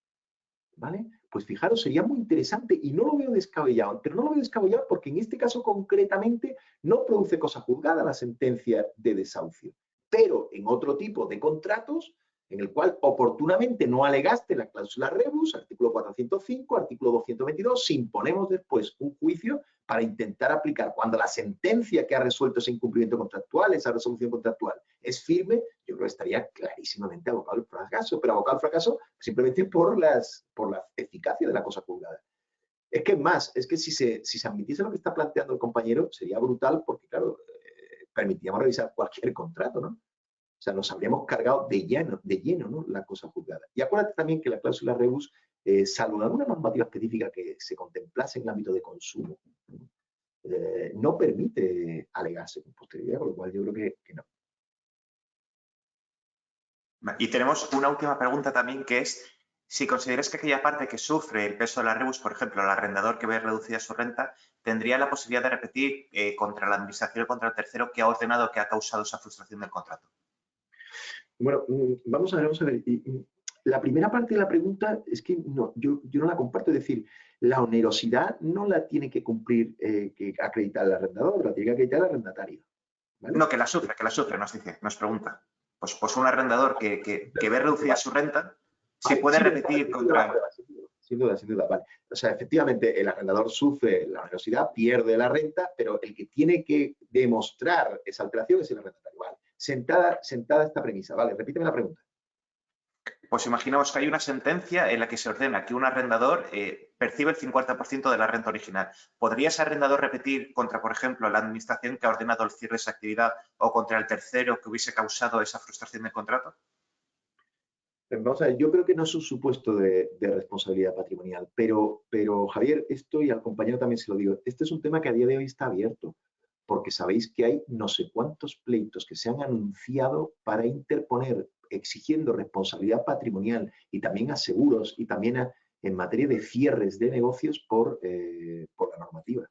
¿vale? Pues fijaros, sería muy interesante y no lo veo descabellado, pero no lo veo descabellado porque en este caso concretamente no produce cosa juzgada la sentencia de desahucio. Pero en otro tipo de contratos, en el cual oportunamente no alegaste la cláusula rebus, artículo 405, artículo 222, si imponemos después un juicio para intentar aplicar, cuando la sentencia que ha resuelto ese incumplimiento contractual, esa resolución contractual, es firme, yo creo que estaría clarísimamente abocado al fracaso, pero abocado al fracaso simplemente por la eficacia de la cosa juzgada. Es que es que si se admitiese lo que está planteando el compañero, sería brutal porque, claro, permitiríamos revisar cualquier contrato, ¿no? O sea, nos habríamos cargado de lleno, ¿no? La cosa juzgada. Y acuérdate también que la cláusula rebus, salvo en alguna normativa específica que se contemplase en el ámbito de consumo, no permite alegarse con posterioridad, con lo cual yo creo que no. Y tenemos una última pregunta también que es si consideras que aquella parte que sufre el peso de la rebus, por ejemplo, el arrendador que ve reducida su renta, tendría la posibilidad de repetir contra la administración o contra el tercero que ha ordenado, que ha causado esa frustración del contrato. Bueno, vamos a ver. La primera parte de la pregunta es que no, yo no la comparto, es decir, la onerosidad no la tiene que cumplir, que acreditar el arrendador, la tiene que acreditar el arrendatario, ¿vale? No, que la sufre, nos pregunta. Pues un arrendador que ve reducida su renta, si puede repetir contra... Sin duda, vale. O sea, efectivamente, el arrendador sufre la onerosidad, pierde la renta, pero el que tiene que demostrar esa alteración es el arrendatario, ¿vale? Sentada esta premisa, ¿vale? Repíteme la pregunta. Pues imaginamos que hay una sentencia en la que se ordena que un arrendador percibe el 50% de la renta original. ¿Podría ese arrendador repetir contra, por ejemplo, la administración que ha ordenado el cierre de esa actividad o contra el tercero que hubiese causado esa frustración del contrato? Vamos a ver, yo creo que no es un supuesto de responsabilidad patrimonial, pero Javier, esto, y al compañero también se lo digo, este es un tema que a día de hoy está abierto, porque sabéis que hay no sé cuántos pleitos que se han anunciado para interponer, exigiendo responsabilidad patrimonial y también a seguros y también en materia de cierres de negocios por la normativa.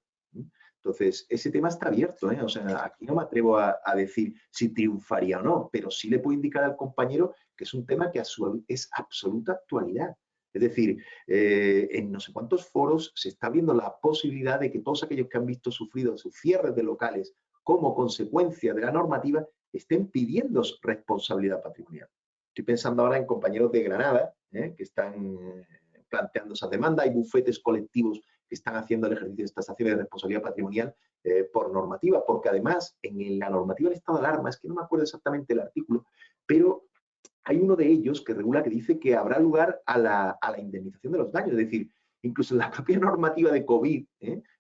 Entonces, ese tema está abierto, ¿eh? O sea, aquí no me atrevo a decir si triunfaría o no, pero sí le puedo indicar al compañero que es un tema que es absoluta actualidad. Es decir, en no sé cuántos foros se está viendo la posibilidad de que todos aquellos que han visto sufrido sus cierres de locales como consecuencia de la normativa estén pidiendo responsabilidad patrimonial. Estoy pensando ahora en compañeros de Granada que están planteando esa demanda. Hay bufetes colectivos que están haciendo el ejercicio de estas acciones de responsabilidad patrimonial por normativa, porque además en la normativa del estado de alarma, es que no me acuerdo exactamente el artículo, pero hay uno de ellos que regula, que dice que habrá lugar a la indemnización de los daños. Es decir, incluso en la propia normativa de COVID,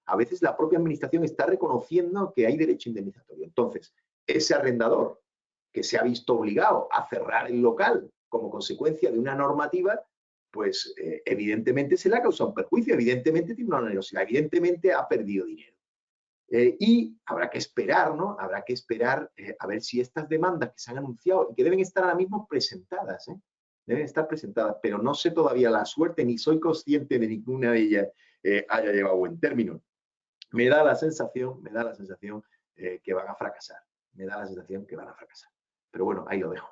a veces la propia administración está reconociendo que hay derecho indemnizatorio. Entonces, ese arrendador que se ha visto obligado a cerrar el local como consecuencia de una normativa, pues evidentemente se le ha causado un perjuicio, evidentemente tiene una onerosidad, evidentemente ha perdido dinero. Y habrá que esperar, ¿no? Habrá que esperar a ver si estas demandas que se han anunciado y que deben estar ahora mismo presentadas, deben estar presentadas, pero no sé todavía la suerte ni soy consciente de ninguna de ellas haya llegado a buen término. Me da la sensación que van a fracasar. Me da la sensación que van a fracasar. Pero bueno, ahí lo dejo.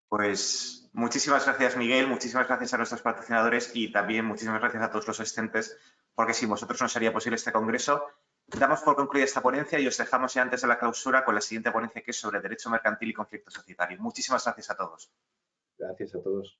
Pues muchísimas gracias, Miguel, muchísimas gracias a nuestros patrocinadores y también muchísimas gracias a todos los asistentes, porque sin vosotros no sería posible este congreso. Damos por concluida esta ponencia y os dejamos ya antes de la clausura con la siguiente ponencia, que es sobre derecho mercantil y conflicto societario. Muchísimas gracias a todos. Gracias a todos.